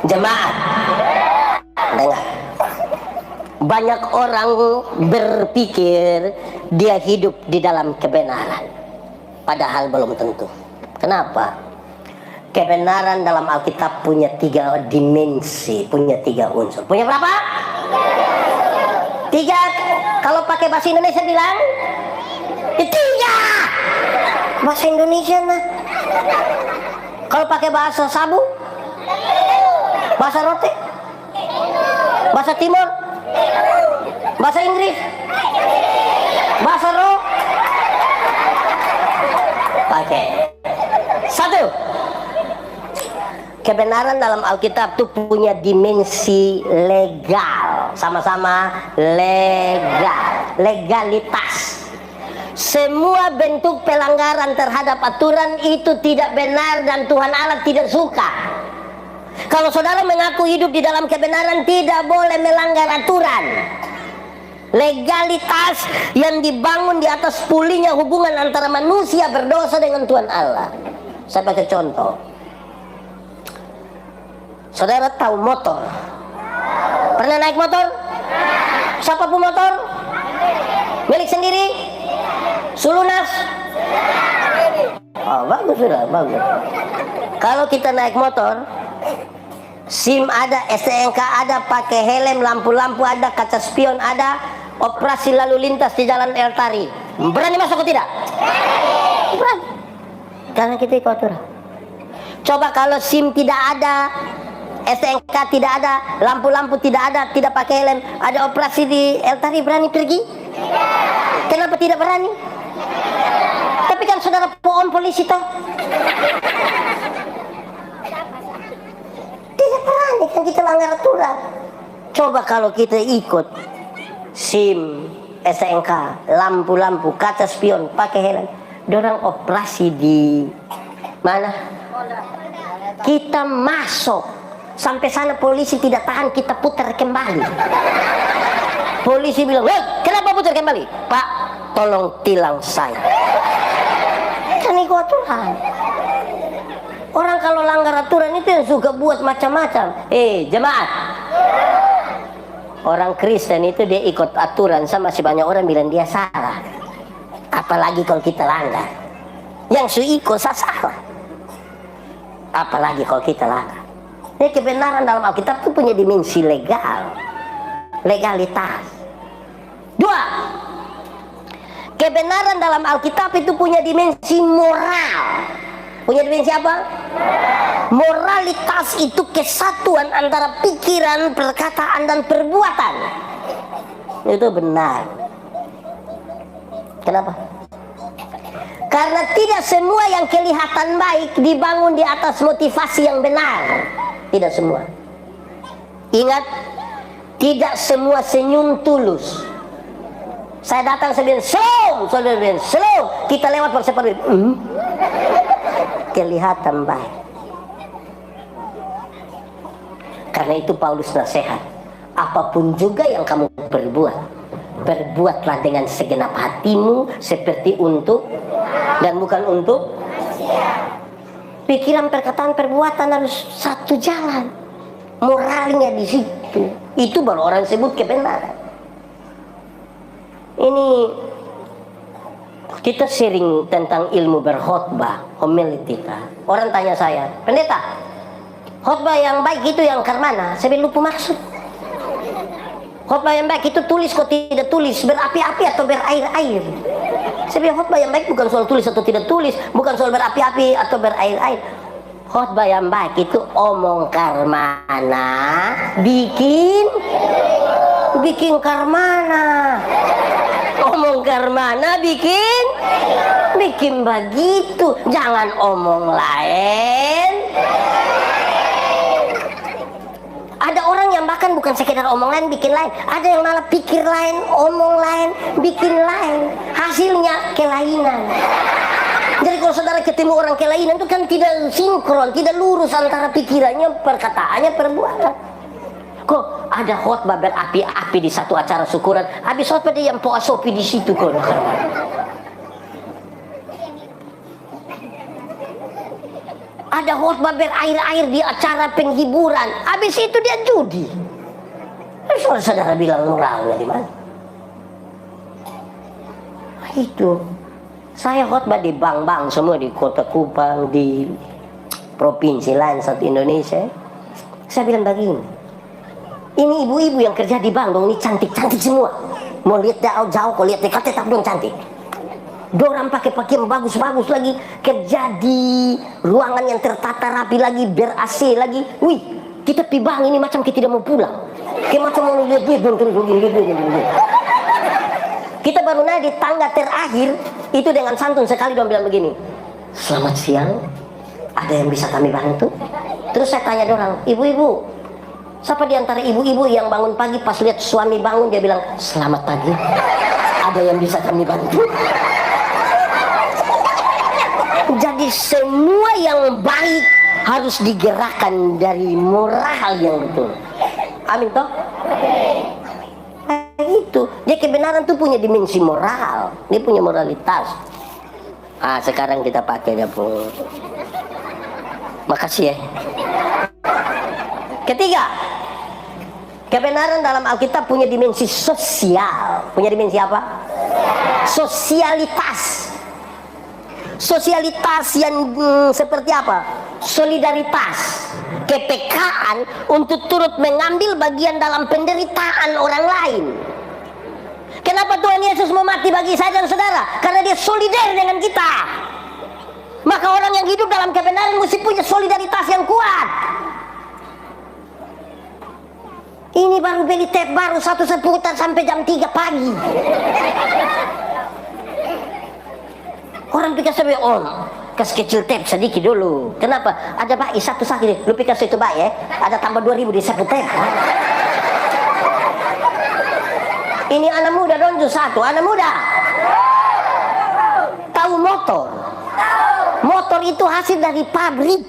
Jemaat, dengar. Banyak orang berpikir dia hidup di dalam kebenaran, padahal belum tentu. Kenapa? Kebenaran dalam Alkitab punya 3 dimensi, punya 3 unsur. Punya berapa? 3. Kalau pakai bahasa Indonesia bilang 3. Bahasa Indonesia nah. Kalau pakai bahasa sabu, bahasa roti, bahasa timur, bahasa Inggris, bahasa roh. Pakai 1. Kebenaran dalam Alkitab itu punya dimensi legal, sama-sama legal, legalitas. Semua bentuk pelanggaran terhadap aturan itu tidak benar dan Tuhan Allah tidak suka. Kalau saudara mengaku hidup di dalam kebenaran, tidak boleh melanggar aturan. Legalitas yang dibangun di atas pulihnya hubungan antara manusia berdosa dengan Tuhan Allah. Saya pakai contoh. Saudara tahu motor? Pernah naik motor? Siapa pun motor? Milik sendiri? Sulunas? Oh, bagus sudah, bagus. Kalau kita naik motor, SIM ada, STNK ada, pakai helm, lampu-lampu ada, kaca spion ada, operasi lalu lintas di jalan El Tari. Berani masuk atau tidak? Berani. Karena kita ikut aturan. Coba kalau SIM tidak ada, STNK tidak ada, lampu-lampu tidak ada, tidak pakai helm, ada operasi di El Tari, berani pergi? Kenapa tidak berani? Tapi kan saudara pohon polisi toh. Tidak berani kan kita langgar aturan. Coba kalau kita ikut SIM, STNK, lampu-lampu, kaca spion, pakai helm, dorang operasi di mana? Kita masuk sampai sana polisi tidak tahan, kita putar kembali. Polisi bilang, kenapa putar kembali? Pak, tolong tilang saya. Kan ikut aturan. Orang kalau langgar aturan itu yang suka buat macam-macam. Jemaat, orang Kristen itu dia ikut aturan, sama si banyak orang bilang dia salah. Apalagi kalau kita langgar. Yang su ikut salah. Apalagi kalau kita langgar. Ini kebenaran dalam Alkitab itu punya dimensi legal, legalitas. 2. Kebenaran dalam Alkitab itu punya dimensi moral. Punya dimensi apa? Moralitas itu kesatuan antara pikiran, perkataan, dan perbuatan. Itu benar. Kenapa? Karena tidak semua yang kelihatan baik dibangun di atas motivasi yang benar. Tidak semua. Ingat, tidak semua senyum tulus. Saya datang, saya bilang slow, saudara bilang slow. Kita lewat seperti kelihatan baik. Karena itu Paulus nasihat, apapun juga yang kamu perbuat, perbuatlah dengan segenap hatimu seperti untuk dan bukan untuk. Pikiran, perkataan, perbuatan harus satu jalan. Moralnya di situ. Itu baru orang sebut kebenaran. Ini kita sharing tentang ilmu berkhotbah, homiletika. Orang tanya saya, pendeta, khotbah yang baik itu yang mana? Saya lupa maksud. Khotbah yang baik itu tulis kok tidak tulis, berapi-api atau berair-air. Saya bilang khotbah yang baik bukan soal tulis atau tidak tulis, bukan soal berapi-api atau berair-air. Khotbah yang baik itu omong karmana, bikin karmana. Omong karmana bikin begitu. Jangan omong lain, bukan sekedar omong lain, bikin lain. Ada yang malah pikir lain, omong lain, bikin lain. Hasilnya kelainan. Jadi kalau saudara ketemu orang kelainan itu kan tidak sinkron, tidak lurus antara pikirannya, perkataannya, perbuatan. Kok ada khotbah berapi-api di satu acara syukuran, habis khotbah dia yang poasopi di situ kok. Ada khotbah berair-air di acara penghiburan, habis itu dia judi. Saudara bilang moralnya di mana? Itu saya khotbah di bank-bank semua, di Kota Kupang, di provinsi lain satu Indonesia. Saya bilang begini, ini ibu-ibu yang kerja di bank dong, ini cantik-cantik semua. Mau lihat jauh-jauh, kau lihat dekat tetap dong cantik. Dorang pakai pakaian bagus-bagus lagi, kerja di ruangan yang tertata rapi lagi, ber-AC lagi. Wih, kita pi bank ini macam kita tidak mau pulang. Kayak macam mau lihat kita baru naik di tangga terakhir, itu dengan santun sekali dong bilang begini, selamat siang, ada yang bisa kami bantu? Terus saya tanya dorang, ibu-ibu, siapa di antara ibu-ibu yang bangun pagi pas lihat suami bangun dia bilang, selamat pagi, ada yang bisa kami bantu? Jadi semua yang baik harus digerakkan dari moral yang betul. Amin toh? Itu dia, kebenaran tuh punya dimensi moral, dia punya moralitas. Sekarang kita pakai dia pun. Makasih ya. Ketiga, kebenaran dalam Alkitab punya dimensi sosial. Punya dimensi apa? Sosialitas. Sosialitas yang seperti apa? Solidaritas, kepekaan untuk turut mengambil bagian dalam penderitaan orang lain. Kenapa Tuhan Yesus mau mati bagi saya dan saudara? Karena dia solider dengan kita. Maka orang yang hidup dalam kebenaran mesti punya solidaritas yang kuat. Ini baru beli tape baru satu seputar sampai jam 3 pagi. Orang pikir saya, kasih kecil tape sedikit dulu. Kenapa? Ada baik satu sakit. Lu pikir itu baik ya? Ada tambah 2.000 di satu tape. Ini anak muda donju satu, anak muda. Tahu motor? Motor itu hasil dari pabrik.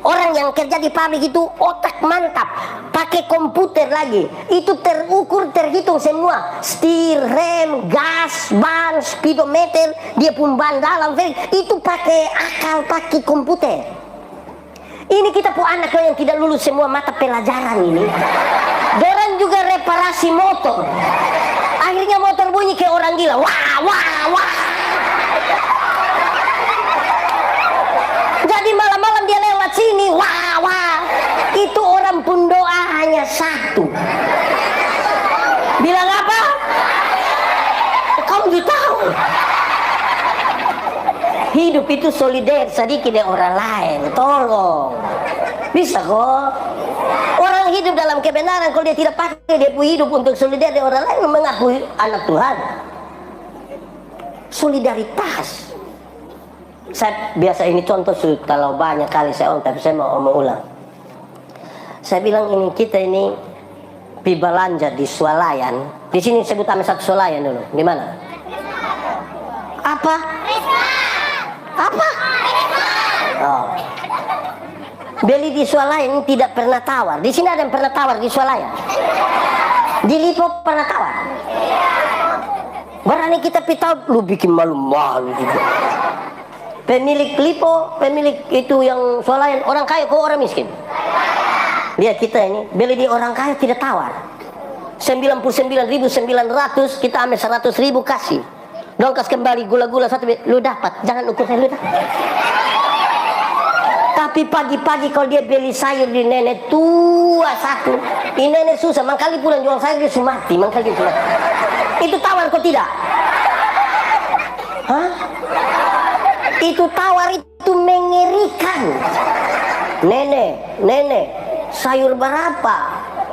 Orang yang kerja di pabrik itu otak mantap, pakai komputer lagi. Itu terukur, terhitung semua. Setir, rem, gas, ban, speedometer, dia pun ban dalam, itu pakai akal, pakai komputer. Ini kita pun anak yang tidak lulus semua mata pelajaran ini. Dorang juga reparasi motor. Akhirnya motor bunyi kayak orang gila. Wah, wah, wah. Jadi malam-malam dia lewat sini, wah, wah. Itu orang pun doa hanya satu. Bilang apa? Kamu juga tahu. Hidup itu solider sedikit dengan orang lain. Tolong. Bisa kok. Orang hidup dalam kebenaran, kalau dia tidak pakai dia punya hidup untuk solider dengan orang lain, mengakui anak Tuhan. Solidaritas. Saya biasa ini contoh kalau banyak kali saya tapi saya mau ulang. Saya bilang ini kita ini pi belanja di swalayan. Di sini sebut nama satu swalayan dulu. Di mana? Apa? Apa? Oh. Beli di swalayan tidak pernah tawar. Di sini ada yang pernah tawar di swalayan. Di Lipo pernah tawar. Berani kita pitau, lu bikin malu-malu juga. Pemilik Lipo, pemilik itu yang swalayan, orang kaya kok orang miskin. Lihat kita ini, beli di orang kaya tidak tawar. 99.900 kita ambil 100.000 kasih. Dongkas kembali gula-gula satu, lu dapat, jangan ukur saya lu dapat. Tapi pagi-pagi kalau dia beli sayur di nenek tua satu, ini nenek susah, mangkali pulang jual sayur dia mati, mangkali dia pulang. Itu tawar kok tidak? Hah? Itu tawar, itu mengerikan. Nenek, sayur berapa?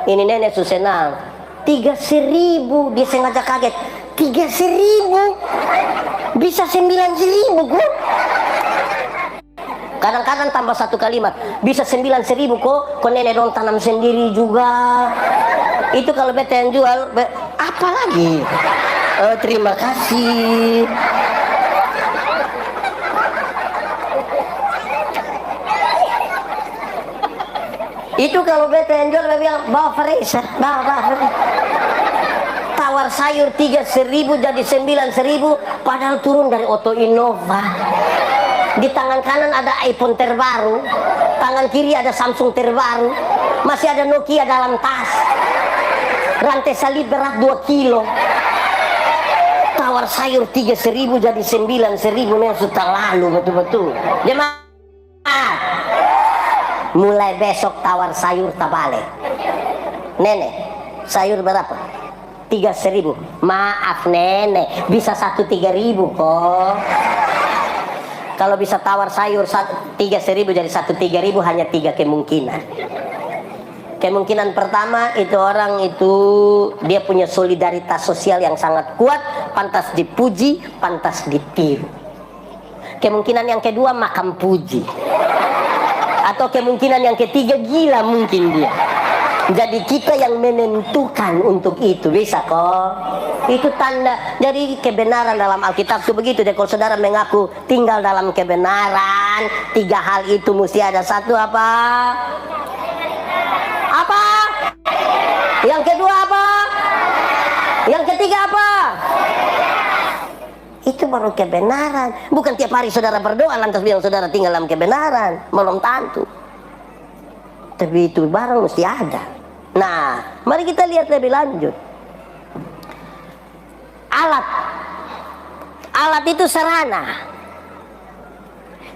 Ini nenek susenang 3.000, dia sengaja kaget. 3.000 bisa 9.000 kok. Kadang-kadang tambah satu kalimat, bisa 9.000 kok nenek dong tanam sendiri juga. Itu kalau beta yang jual, apa lagi? Terima kasih. Itu kalau beta yang jual, beta bilang bawa Farisa, bawa. Tawar sayur 3.000 jadi 9.000, padahal turun dari Auto Innova. Di tangan kanan ada iPhone terbaru, tangan kiri ada Samsung terbaru, masih ada Nokia dalam tas, rantai salib berat 2 kilo. Tawar sayur 3.000 jadi 9.000, memang sudah lalu betul-betul. Jemaah, mulai besok tawar sayur tak balik. Nenek, sayur berapa? 3.000. Maaf nenek, bisa 1.3.000 kok. Kalau bisa tawar sayur 3.000 jadi 1.3.000, hanya 3 kemungkinan. Kemungkinan pertama, itu orang itu dia punya solidaritas sosial yang sangat kuat, pantas dipuji, pantas ditiru. Kemungkinan yang kedua, makam puji. Atau kemungkinan yang ketiga, gila mungkin dia. Jadi kita yang menentukan untuk itu, bisa kok. Itu tanda. Jadi kebenaran dalam Alkitab itu begitu. Jadi kalau saudara mengaku tinggal dalam kebenaran, 3 hal itu mesti ada. Satu apa? Apa? Yang kedua apa? Yang ketiga apa? Itu baru kebenaran. Bukan tiap hari saudara berdoa lantas bilang saudara tinggal dalam kebenaran. Belum tentu. Tapi itu barang mesti ada. Nah, mari kita lihat lebih lanjut. Alat itu sarana.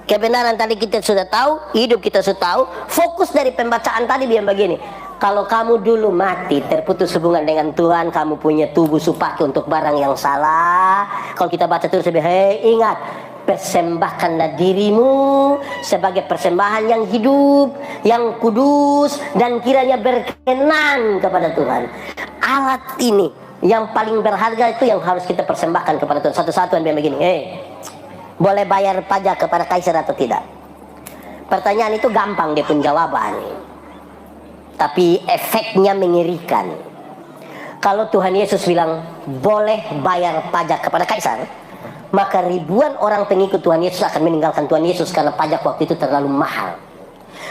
Kebenaran tadi kita sudah tahu, hidup kita sudah tahu. Fokus dari pembacaan tadi biar begini. Kalau kamu dulu mati, terputus hubungan dengan Tuhan, kamu punya tubuh supaku untuk barang yang salah. Kalau kita baca terus lebih, hei ingat, persembahkanlah dirimu sebagai persembahan yang hidup, yang kudus, dan kiranya berkenan kepada Tuhan. Alat ini yang paling berharga itu yang harus kita persembahkan kepada Tuhan. Satu-satuan biar begini, boleh bayar pajak kepada kaisar atau tidak? Pertanyaan itu gampang dia pun jawaban, tapi efeknya mengerikan. Kalau Tuhan Yesus bilang boleh bayar pajak kepada kaisar, maka ribuan orang pengikut Tuhan Yesus akan meninggalkan Tuhan Yesus karena pajak waktu itu terlalu mahal.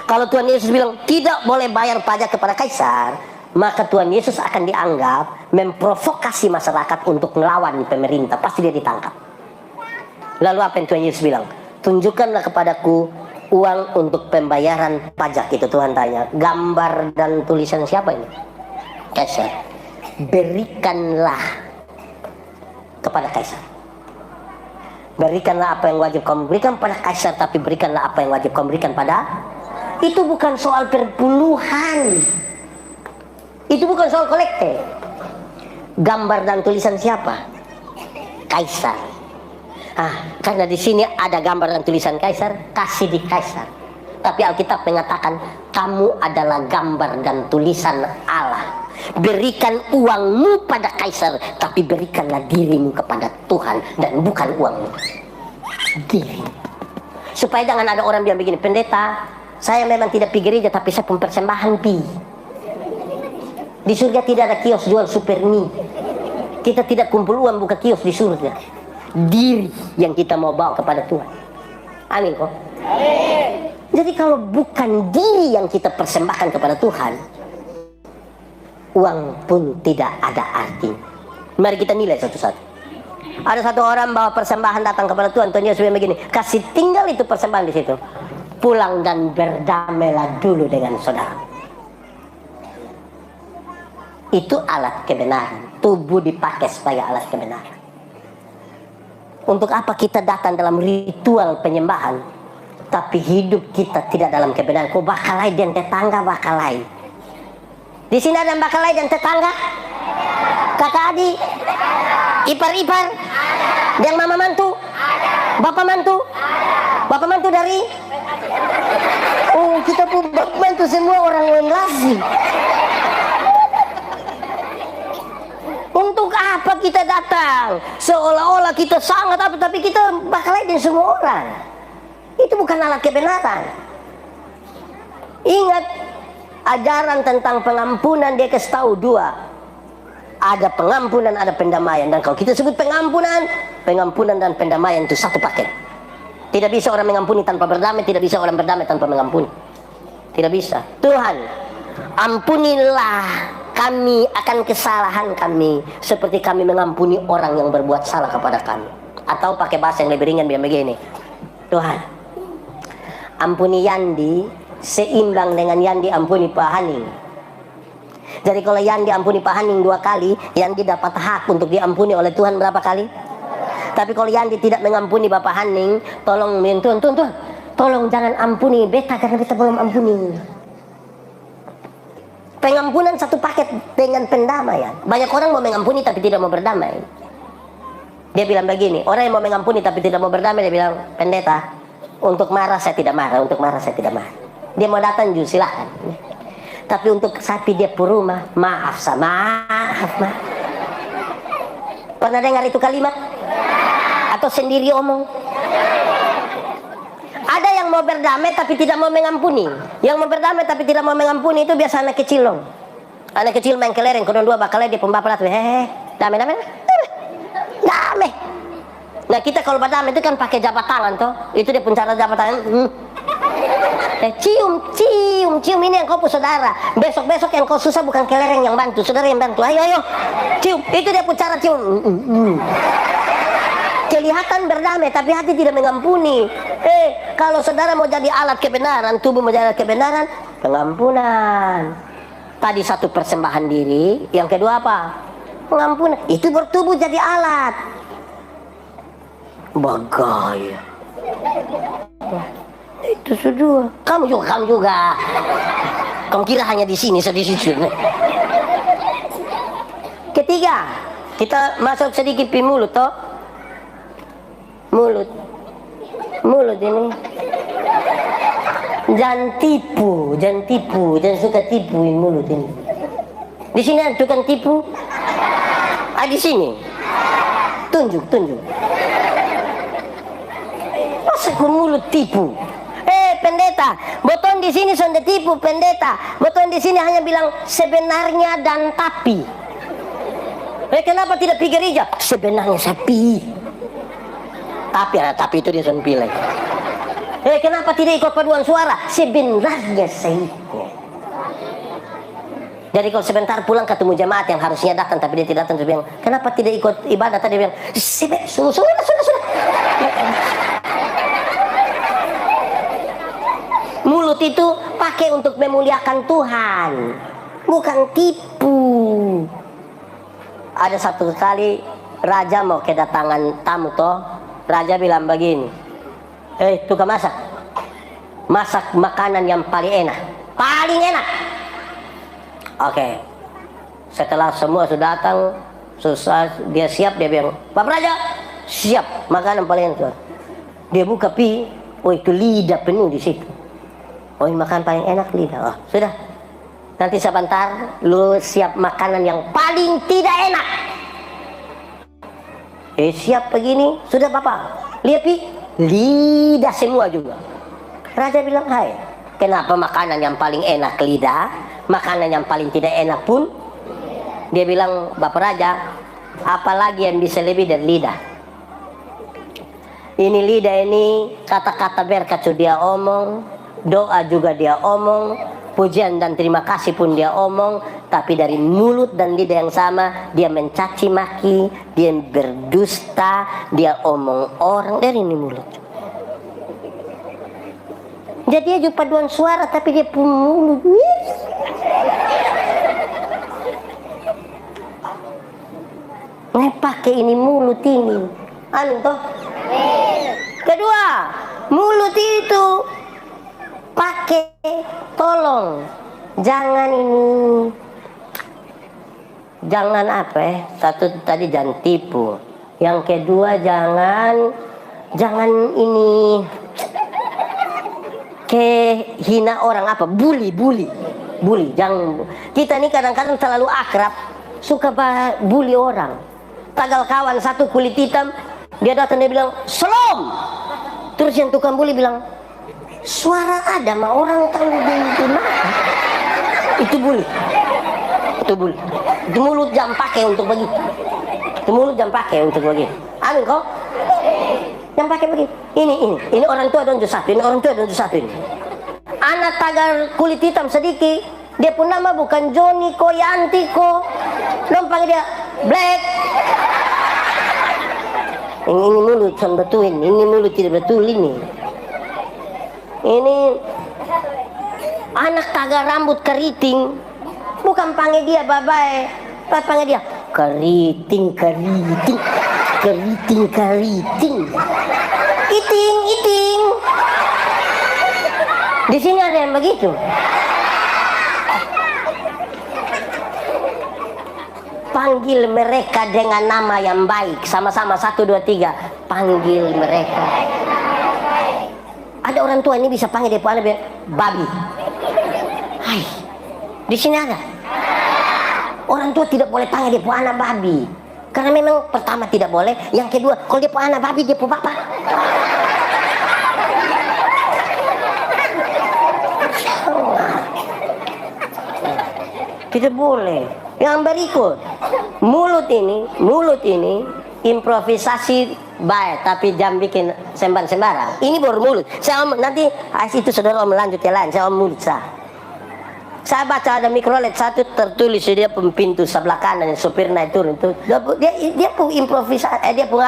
Kalau Tuhan Yesus bilang tidak boleh bayar pajak kepada kaisar, maka Tuhan Yesus akan dianggap memprovokasi masyarakat untuk melawan pemerintah. Pasti dia ditangkap. Lalu apa yang Tuhan Yesus bilang? Tunjukkanlah kepadaku uang untuk pembayaran pajak. Itu Tuhan tanya, gambar dan tulisan siapa ini? Kaisar. Berikanlah kepada kaisar. Berikanlah apa yang wajib kamu berikan pada kaisar, tapi berikanlah apa yang wajib kamu berikan pada. Itu bukan soal perpuluhan. Itu bukan soal kolekte. Gambar dan tulisan siapa? Kaisar. Karena di sini ada gambar dan tulisan kaisar, kasih di kaisar. Tapi Alkitab mengatakan kamu adalah gambar dan tulisan Allah. Berikan uangmu pada kaisar, tapi berikanlah dirimu kepada Tuhan dan bukan uangmu. Diri. Supaya jangan ada orang bilang begini, pendeta, saya memang tidak pergi gereja tapi saya pun persembahan pi. Di surga tidak ada kios jual super mie. Kita tidak kumpul uang buka kios di surga. Diri yang kita mau bawa kepada Tuhan. Amin kok. Jadi kalau bukan diri yang kita persembahkan kepada Tuhan, uang pun tidak ada arti. Mari kita nilai satu-satu. Ada satu orang bawa persembahan datang kepada Tuhan. Tuhan Yesus begini, kasih tinggal itu persembahan di situ. Pulang dan berdamailah dulu dengan saudara. Itu alat kebenaran. Tubuh dipakai sebagai alat kebenaran. Untuk apa kita datang dalam ritual penyembahan, tapi hidup kita tidak dalam kebenaran? Kau bakalai dan tetangga bakalai. Di sini ada bakalai dan tetangga, kakak adik, ipar-ipar, dan mama mantu, bapak mantu dari. Oh, kita pun bapak mantu semua orang lain lagi. Untuk apa kita datang? Seolah-olah kita sangat apa, tapi kita bakal lain semua orang. Itu bukan alat kebenaran. Ingat, ajaran tentang pengampunan dia kasih tahu dua. Ada pengampunan, ada pendamaian. Dan kalau kita sebut pengampunan dan pendamaian itu satu paket. Tidak bisa orang mengampuni tanpa berdamai, tidak bisa orang berdamai tanpa mengampuni. Tidak bisa. Tuhan, ampunilah kami akan kesalahan kami seperti kami mengampuni orang yang berbuat salah kepada kami. Atau pakai bahasa yang lebih ringan begini. Tuhan, ampuni Yandi seimbang dengan Yandi ampuni Pak Haning. Jadi kalau Yandi ampuni Pak Haning 2 kali, Yandi dapat hak untuk diampuni oleh Tuhan berapa kali? Tapi kalau Yandi tidak mengampuni Bapak Haning, tolong Tuhan, tolong jangan ampuni beta karena beta belum ampuni. Pengampunan satu paket dengan pendamaian. Banyak orang mau mengampuni tapi tidak mau berdamai. Dia bilang begini, orang yang mau mengampuni tapi tidak mau berdamai, dia bilang, pendeta, untuk marah saya tidak marah, untuk marah saya tidak marah. Dia mau datang juga silakan. Tapi untuk sapi dia puruma, maaf. Pernah dengar itu kalimat? Atau sendiri omong? Ada yang mau berdamai tapi tidak mau mengampuni. Yang mau berdamai tapi tidak mau mengampuni itu biasa anak kecil dong. Anak kecil main kelereng, kedua dua bakalnya dia pembaperat. Damai. Nah kita kalau berdamai itu kan pakai jabat tangan toh. Itu dia pun cara jabat tangan. Cium ini yang kau pun saudara. Besok yang kau susah bukan kelereng yang bantu, saudara yang bantu. Ayo cium. Itu dia pun cara cium. Kelihatan berdamai tapi hati tidak mengampuni. Kalau saudara mau jadi alat kebenaran, tubuh mau jadi alat kebenaran, pengampunan. Tadi satu persembahan diri, yang kedua apa? Pengampunan. Itu bertubuh jadi alat. Bagaya. Itu sudah. Kamu juga. Kamu kira hanya di sini, di situ. Ketiga, kita masuk sedikit di mulut toh. Mulut ini jangan tipu, jangan suka tipuin mulut ini. Di sini ada tukang tipu. Di sini tunjuk masa ke mulut tipu. Pendeta, boton di sini sudah tipu pendeta. Boton di sini hanya bilang sebenarnya dan tapi. Kenapa tidak pergi gereja? Sebenarnya sapi. Tapi itu dia sudah pilih. Kenapa tidak ikut paduan suara? Sebenarnya saya ikut. Jadi kalau sebentar pulang ketemu jemaat yang harusnya datang tapi dia tidak datang, dia bilang, kenapa tidak ikut ibadah? Tadi dia bilang, sudah. Mulut itu pakai untuk memuliakan Tuhan, bukan tipu. Ada satu kali raja mau kedatangan tamu toh. Raja bilang begini, tukang masak makanan yang paling enak. Oke. Setelah semua sudah datang, dia siap, dia bilang, Pak Raja, siap makanan paling enak. Dia buka itu lidah penuh di situ. Ini makanan paling enak lidah. Sudah. Nanti sebentar lu siap makanan yang paling tidak enak. Siap begini, sudah Bapak. Lihat lidah semua juga. Raja bilang, hai, kenapa makanan yang paling enak lidah, makanan yang paling tidak enak pun? Dia bilang, Bapak Raja, apalagi yang bisa lebih dari lidah? Ini lidah ini, kata-kata berkat dia omong, doa juga dia omong, pujian dan terima kasih pun dia omong, tapi dari mulut dan lidah yang sama dia mencaci maki, dia berdusta, dia omong orang dari ini mulut. Jadi dia juga paduan suara tapi dia pun mulut. Pakai ini mulut ini. Toh. Kedua, mulut itu pakai, tolong jangan satu tadi jangan tipu, yang kedua jangan ini hina orang, bully. Jangan. Kita ini kadang-kadang terlalu akrab, suka bully orang. Tagal kawan satu kulit hitam, dia datang dia bilang salam, terus yang tukang bully bilang, suara ada mah orang tahu di mana. Itu boleh. Itu boleh. Itu mulut jam pakai untuk begitu. Itu mulut jam pakai untuk begitu. Amin kok? Yang pakai begitu. Ini orang tua dan satu. Ini orang tua dan satu ini. Anak tagar kulit hitam sedikit. Dia pun nama bukan Johnny ko, Yanti ko. Dong panggil dia Black. Ini mulut sama betul ini. Ini mulut tidak betul ini. Ini anak tagar rambut keriting. Bukan panggil dia babai. Panggil dia keriting. Iting. Di sini ada yang begitu. Panggil mereka dengan nama yang baik. Sama-sama 1, 2, 3. Panggil mereka. Ada orang tua ini bisa panggil dia anak babi. Hai. Di sini ada. Orang tua tidak boleh panggil dia anak babi. Karena memang pertama tidak boleh. Yang kedua, kalau dia anak babi dia bapak. Tidak boleh. Yang berikut, mulut ini improvisasi baik, tapi jangan bikin sembarang. Ini baru mulut. Saya nanti itu saudara melanjut yang lain. Saya mulut saya baca ada mikrolet satu tertulis dia pintu sebelah kanan supir naik turun itu dia pun improvisasi dia pun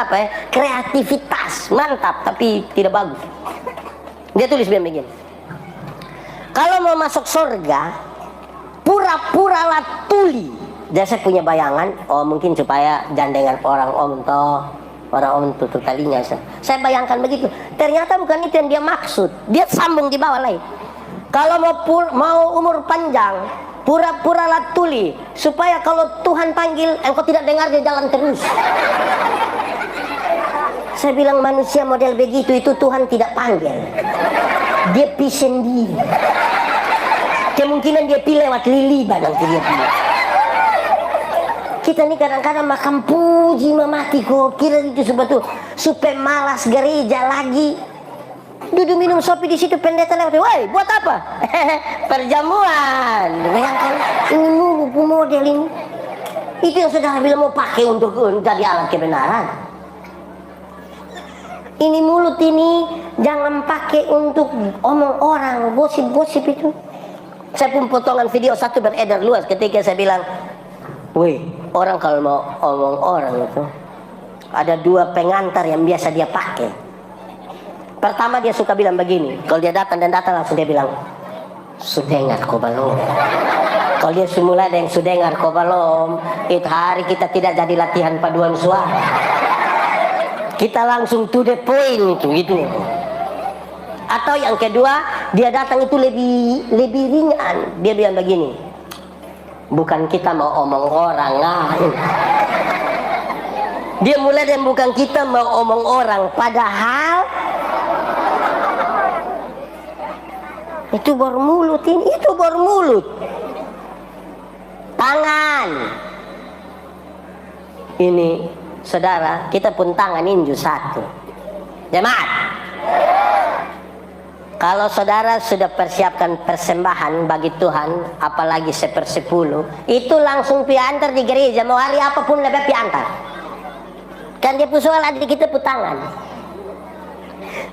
kreativitas mantap tapi tidak bagus. Dia tulis begini, kalau mau masuk surga pura-pura lah tuli. Jadi saya punya bayangan, mungkin supaya jangan dengan orang om tutup talinya. Saya bayangkan begitu. Ternyata bukan itu yang dia maksud. Dia sambung di bawah lain. Kalau mau umur panjang, pura-pura lah tuli, supaya kalau Tuhan panggil, engkau tidak dengar dia jalan terus. Saya bilang manusia model begitu itu Tuhan tidak panggil. Dia pilih sendiri. Kemungkinan dia pilih lewat liliban nanti dia pilih. Kita ini kadang-kadang makan puji memati kok. Kira itu sebetulnya supaya malas gereja lagi. Duduk minum kopi di situ pendeta lewat. Woi, buat apa? Perjamuan. Bayangkan ini mulu model ini. Itu yang saudara bilang mau pakai untuk jadi alat kebenaran. Ini mulut ini jangan pakai untuk omong orang, gosip-gosip itu. Saya pun potongan video satu beredar luas ketika saya bilang, woi, orang kalau mau omong orang itu ada 2 pengantar yang biasa dia pakai. Pertama dia suka bilang begini, kalau dia datang langsung dia bilang, sudengar ko balom. Kalau dia semula ada yang sudengar ko balom, itu hari kita tidak jadi latihan paduan suara. Kita langsung to the point gitu. Atau yang kedua, dia datang itu lebih ringan. Dia bilang begini, bukan kita mau omong orang lain. Dia mulai dan bukan kita mau omong orang, padahal itu baru mulut ini, itu baru mulut. Tangan. Ini saudara, kita pun tangan inju satu. Jemaat. Kalau saudara sudah persiapkan persembahan bagi Tuhan, apalagi 1/10, itu langsung piantar di gereja, mau hari apapun lebih piantar. Kan dia pun soal adik kita pun tangan.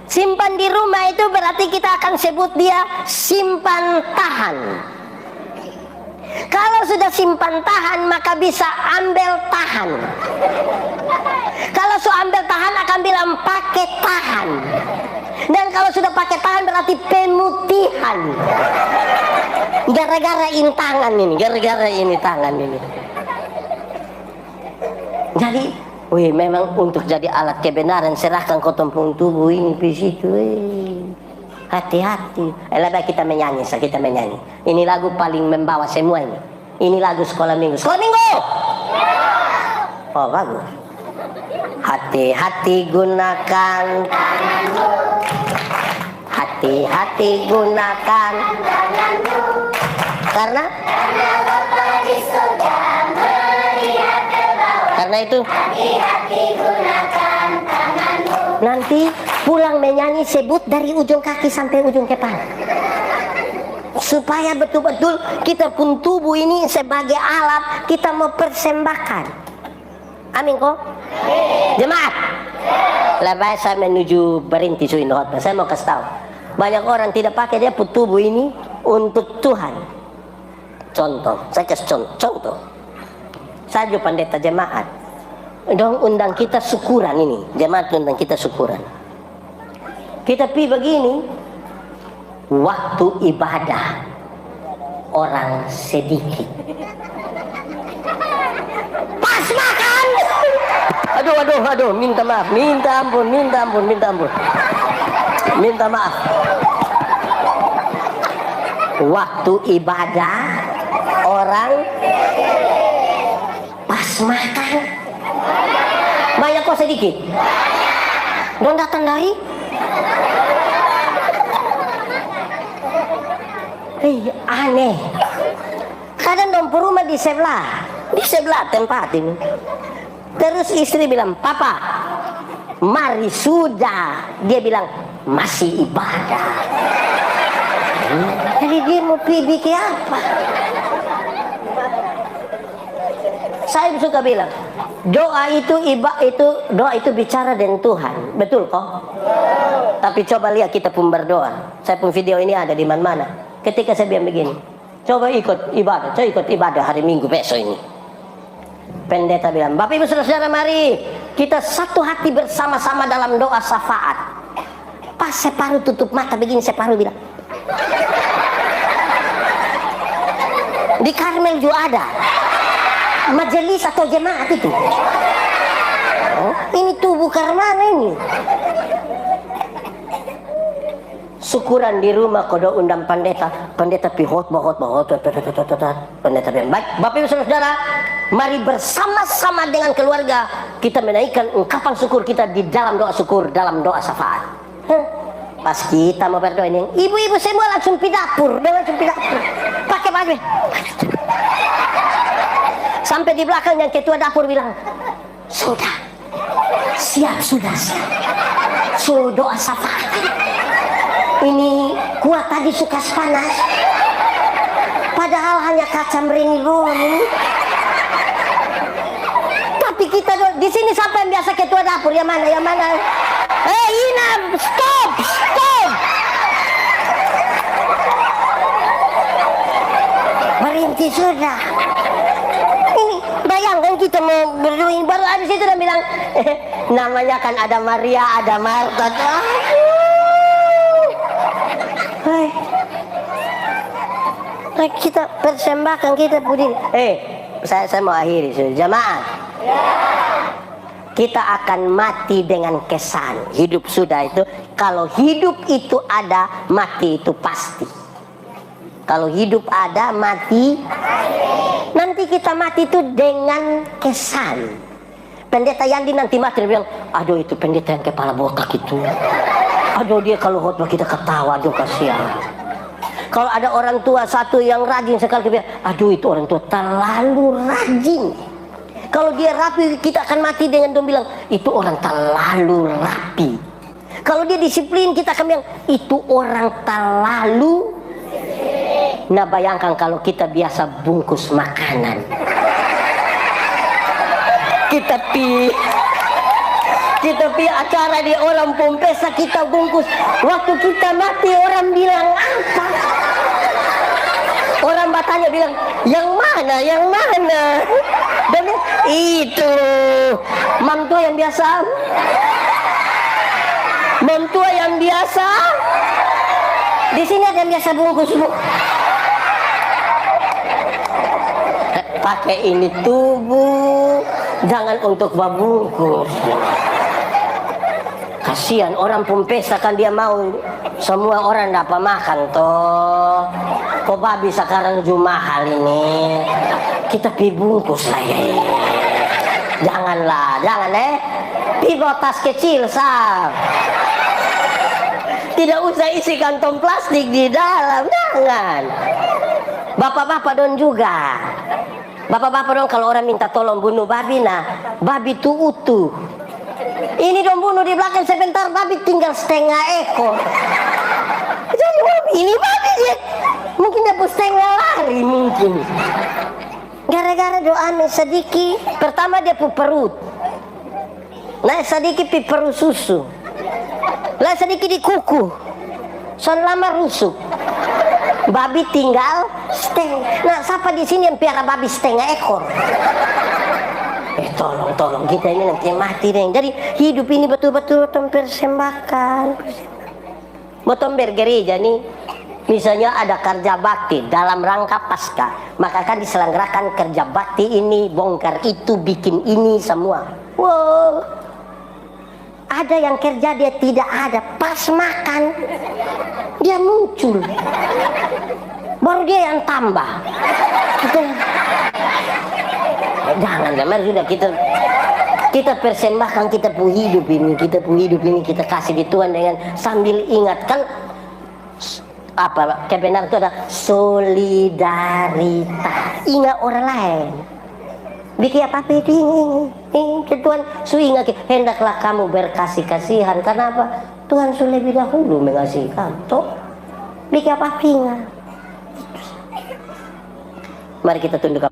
Simpan di rumah itu berarti kita akan sebut dia simpan tahan. Kalau sudah simpan tahan maka bisa ambil tahan. Kalau sudah ambil tahan akan bilang pakai tahan. Dan kalau sudah pakai tahan berarti pemutihan. Gara-gara ini tangan ini, gara-gara ini tangan ini. Jadi wih, memang untuk jadi alat kebenaran serahkan kau tumpung tubuh ini di situ. Hati-hati. Lebih kita menyanyi. Ini lagu paling membawa semua ini. Ini lagu sekolah minggu. Sekolah minggu. Oh bagus. Hati-hati gunakan. Hati-hati gunakan. Karena Bapa di surga melihat ke bawah. Karena itu hati-hati gunakan tanganmu. Nanti pulang menyanyi sebut dari ujung kaki sampai ujung kepala. supaya betul-betul kita pun tubuh ini sebagai alat kita mau persembahkan. Amin kok? Jemaat. Lepas saya menuju berhenti suin khotbah, saya mau kasih tahu. Banyak orang tidak pakai dia pun tubuh ini untuk Tuhan. Contoh, saya kasih contoh. Saya juga pendeta jemaat. Dong undang kita syukuran ini, jemaat undang kita syukuran. Kita pi begini, waktu ibadah orang sedikit. Pas makan. Aduh, minta maaf, minta ampun. Minta maaf. Waktu ibadah orang pas makan. Banyak kok sedikit. Dong datang dari aneh. Kadang dong rumah di sebelah tempat ini. Terus istri bilang, "Papa, mari sudah." Dia bilang, "Masih ibadah." Jadi dia mau bikin apa? Saya suka bilang, doa itu bicara dengan Tuhan, betul kok? Tapi coba lihat kita pun berdoa. Saya pun video ini ada di mana-mana. Ketika saya bilang begini, coba ikut ibadah hari Minggu besok ini. Pendeta bilang, "Bapak Ibu Saudara, mari kita satu hati bersama-sama dalam doa syafaat." Pas separuh tutup mata begini, separuh bilang, di Karmel juga ada majelis atau jemaat itu. Oh, ini tubuh Karmel ini. Syukuran di rumah kodo undang pendeta pi khotbah. Pendeta bilang, "Baik, Bapak Ibu Saudara, mari bersama-sama dengan keluarga kita menaikkan ungkapan syukur kita di dalam doa syukur, dalam doa syafaat." Pas kita mau berdoa ini, ibu-ibu semua langsung pi dapur, pakai baju. Sampai di belakang yang ketua dapur bilang, "Sudah siap. Suruh doa syafaat. Ini kuat tadi suka panas. Padahal hanya kaca merini. Tapi kita di sini siapa yang biasa ketua dapur? Yang mana? Ina, stop. Berhenti sudah. Ini bayangkan kita mau berdoa, baru ada situ dan bilang, namanya kan ada Maria, ada Marta. Kita persembahkan kita pudin. Saya mau akhiri jemaat. Kita akan mati dengan kesan. Hidup sudah itu. Kalau hidup itu ada, mati itu pasti. Kalau hidup ada, mati. Nanti kita mati itu dengan kesan. Pendeta Yandi nanti mati dia bilang, "Aduh itu pendeta yang kepala botak itu. Aduh dia kalau khotbah kita ketawa, aduh kasihan." Kalau ada orang tua satu yang rajin sekali, dia bilang, "Aduh itu orang tua terlalu rajin." Kalau dia rapi, kita akan mati dengan dia bilang, "Itu orang terlalu rapi." Kalau dia disiplin, kita akan bilang, "Itu orang terlalu." Nah bayangkan kalau kita biasa bungkus makanan. Kita pi acara di orang Pompesa, kita bungkus. Waktu kita mati orang bilang apa? Orang Batanya bilang, yang mana? Dan itu mantua yang biasa. Di sini ada yang biasa bungkus, Bu. Pakai ini tubuh, jangan untuk membungkus. Kasihan orang Pompesa kan dia mau semua orang dapat makan toh. Kok babi sekarang juga mahal ini. Kita pi bungkus lah ya. Jangan pi botas kecil sah. Tidak usah isi kantong plastik di dalam, jangan. Bapak-bapak don juga. Bapak-bapak dong kalau orang minta tolong bunuh babi, nah babi itu utuh. Ini dong bunuh di belakang sebentar, babi tinggal setengah ekor. Jadi ini babi dia mungkin lagi mungkin. Gara-gara doa sedikit, pertama dia pu perut, nah sedikit pi perut susu, lah sedikit di kuku, son lama rusuk, babi tinggal setengah. Nah siapa di sini yang piara babi setengah ekor? Tolong kita ini nanti mati deh. Jadi hidup ini betul-betul mempersembahkan. Mau bergereja nih, misalnya ada kerja bakti dalam rangka Paskah, maka kan diselenggarakan kerja bakti ini, bongkar itu, bikin ini semua. Wow, ada yang kerja dia tidak ada, pas makan dia muncul, baru dia yang tambah. Jangan, mari sudah kita persembahkan kita pu hidup ini, kita kasih di Tuhan dengan sambil ingatkan apa kebenaran itu ada solidaritas. Ingat orang lain. Bikin apa itu ini Tuhan su ingat, hendaklah kamu berkasih kasihan. Karena apa? Tuhan su lebih dahulu mengasihi kamu. Toh bikin apa ingat. Mari kita tundukkan